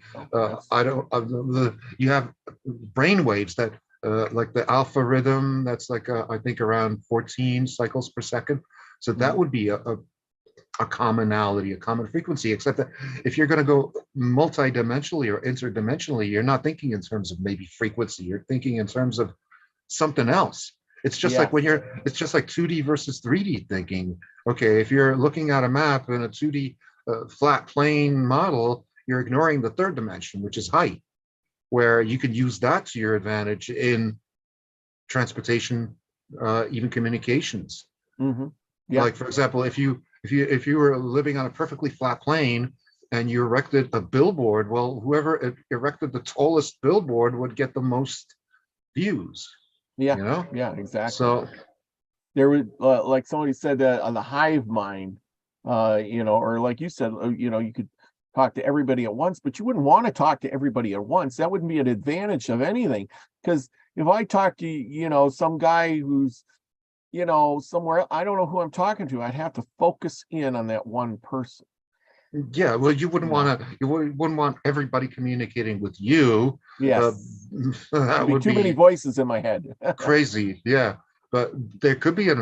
S2: you have brain waves that, like the alpha rhythm, that's like, I think around 14 cycles per second. So that would be a commonality, a common frequency, except that if you're going to go multidimensionally or interdimensionally, you're not thinking in terms of maybe frequency, you're thinking in terms of something else. It's just like it's just like 2D versus 3D thinking. Okay, if you're looking at a map in a 2D flat plane model, you're ignoring the third dimension, which is height, where you could use that to your advantage in transportation, even communications. Like, for example, if you were living on a perfectly flat plane and you erected a billboard, well, whoever erected the tallest billboard would get the most views.
S1: Yeah, exactly.
S2: So
S1: there was like somebody said that on the hive mind, or like you said, you could talk to everybody at once, but you wouldn't want to talk to everybody at once. That wouldn't be an advantage of anything, because if I talk to some guy who's somewhere, I don't know who I'm talking to. I'd have to focus in on that one person.
S2: Yeah, well, you wouldn't want everybody communicating with you.
S1: Yes,
S2: that
S1: would be too many voices in my head.
S2: Crazy, yeah. But there could be an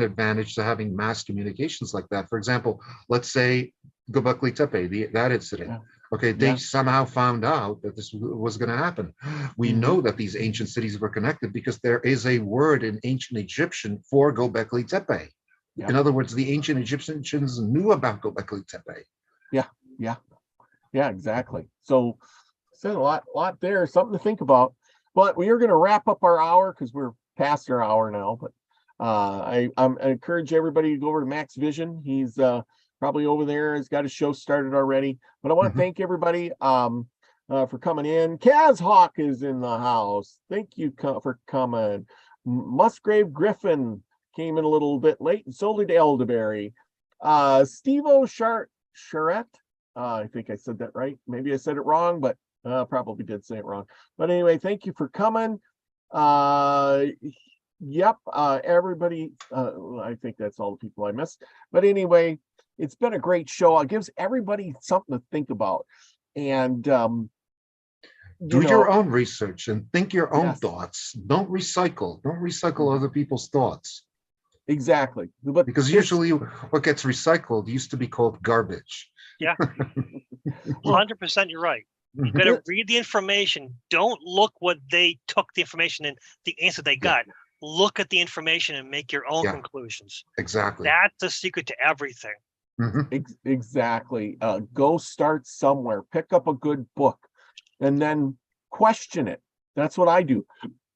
S2: advantage to having mass communications like that. For example, let's say Göbekli Tepe, that incident.
S1: Yeah.
S2: Okay, they somehow found out that this was going to happen. We know that these ancient cities were connected because there is a word in ancient Egyptian for Göbekli Tepe. Yeah. In other words, the ancient Egyptians knew about Göbekli Tepe.
S1: Yeah, exactly. So said a lot there, something to think about. But we are going to wrap up our hour because we're past our hour now. But I encourage everybody to go over to Max Vision. He's probably over there, has got his show started already. But I want to thank everybody for coming in. Kaz Hawk is in the house. Thank you for coming. Musgrave Griffin came in a little bit late and sold it to Elderberry. Steve-O Charette, I think I said that right. Maybe I said it wrong, but probably did say it wrong. But anyway, thank you for coming. Everybody, I think that's all the people I missed. But anyway, it's been a great show. It gives everybody something to think about. And
S2: do your own research and think your own thoughts. Don't recycle other people's thoughts.
S1: Exactly. But
S2: because usually what gets recycled used to be called garbage.
S3: Yeah. 100% you're right. You got to read the information. Don't look what they took the information and the answer they got. Look at the information and make your own conclusions.
S2: Exactly.
S3: That's the secret to everything.
S1: Exactly. Go start somewhere. Pick up a good book and then question it. That's what I do.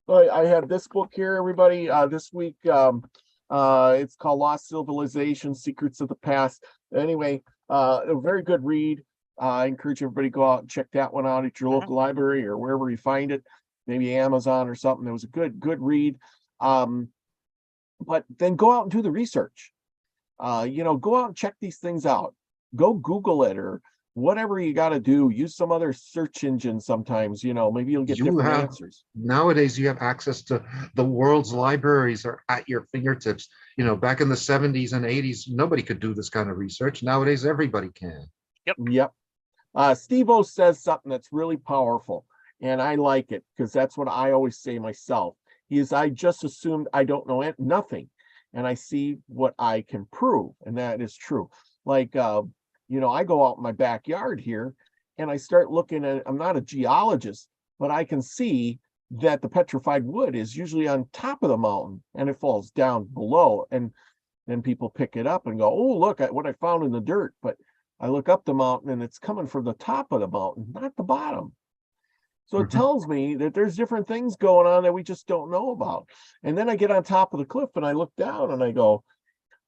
S1: I have this book here, everybody. This week, it's called Lost Civilizations, Secrets of the Past. Anyway, a very good read. I encourage everybody to go out and check that one out at your local library or wherever you find it, maybe Amazon or something. It was a good read. But then go out and do the research. Go out and check these things out. Go Google it or whatever you got to do. Use some other search engine sometimes, maybe you'll get different answers.
S2: Nowadays, you have access to the world's libraries are at your fingertips. Back in the 70s and 80s, nobody could do this kind of research. Nowadays, everybody can.
S1: Yep. Steve-O says something that's really powerful, and I like it because that's what I always say myself. I just assumed I don't know nothing, and I see what I can prove, and that is true. Like, I go out in my backyard here, and I start looking at. I'm not a geologist, but I can see that the petrified wood is usually on top of the mountain, and it falls down below, and then people pick it up and go, "Oh, look at what I found in the dirt." But I look up the mountain, and it's coming from the top of the mountain, not the bottom. So it tells me that there's different things going on that we just don't know about. And then I get on top of the cliff and I look down and I go,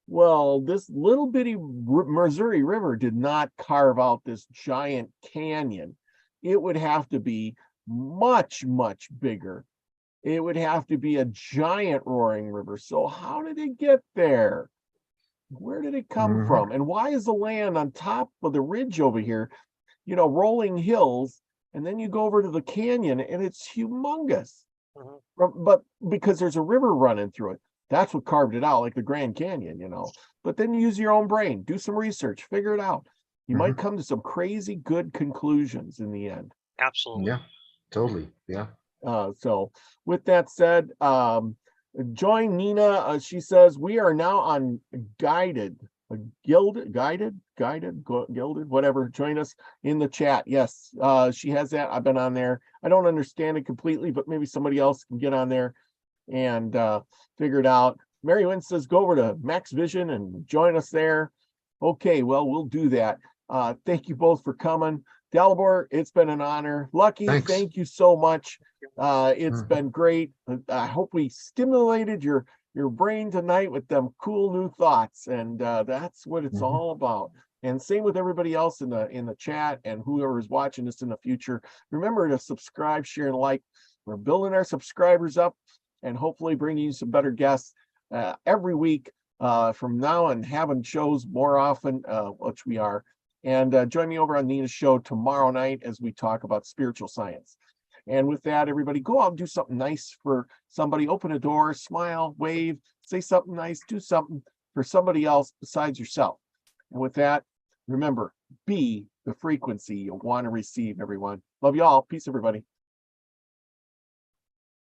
S1: well, this little bitty Missouri River did not carve out this giant canyon. It would have to be much, much bigger. It would have to be a giant roaring river. So how did it get there? Where did it come from? And why is the land on top of the ridge over here, rolling hills? And then you go over to the canyon and it's humongous. But because there's a river running through it, that's what carved it out, like the Grand Canyon, But then use your own brain, do some research, figure it out. You might come to some crazy good conclusions in the end.
S3: Absolutely.
S2: Yeah, totally. Yeah.
S1: So with that said, join Nina. She says, we are now on guided, gilded, whatever. Join us in the chat. Yes, she has that. I've been on there. I don't understand it completely, but maybe somebody else can get on there and figure it out. Mary Wynn says, go over to Max Vision and join us there. Okay, well, we'll do that. Thank you both for coming. Dalibor, it's been an honor. Lucky,
S2: Thanks.
S1: Thank you so much. It's been great. I hope we stimulated your brain tonight with them cool new thoughts, and that's what it's all about. And same with everybody else in the chat and whoever is watching this in the future. Remember to subscribe, share, and like. We're building our subscribers up and hopefully bringing you some better guests every week from now and having shows more often, which we are. And join me over on Nina's show tomorrow night as we talk about spiritual science. And with that, everybody, go out and do something nice for somebody. Open a door, smile, wave, say something nice, do something for somebody else besides yourself. And with that, remember, be the frequency you want to receive, everyone. Love you all. Peace, everybody.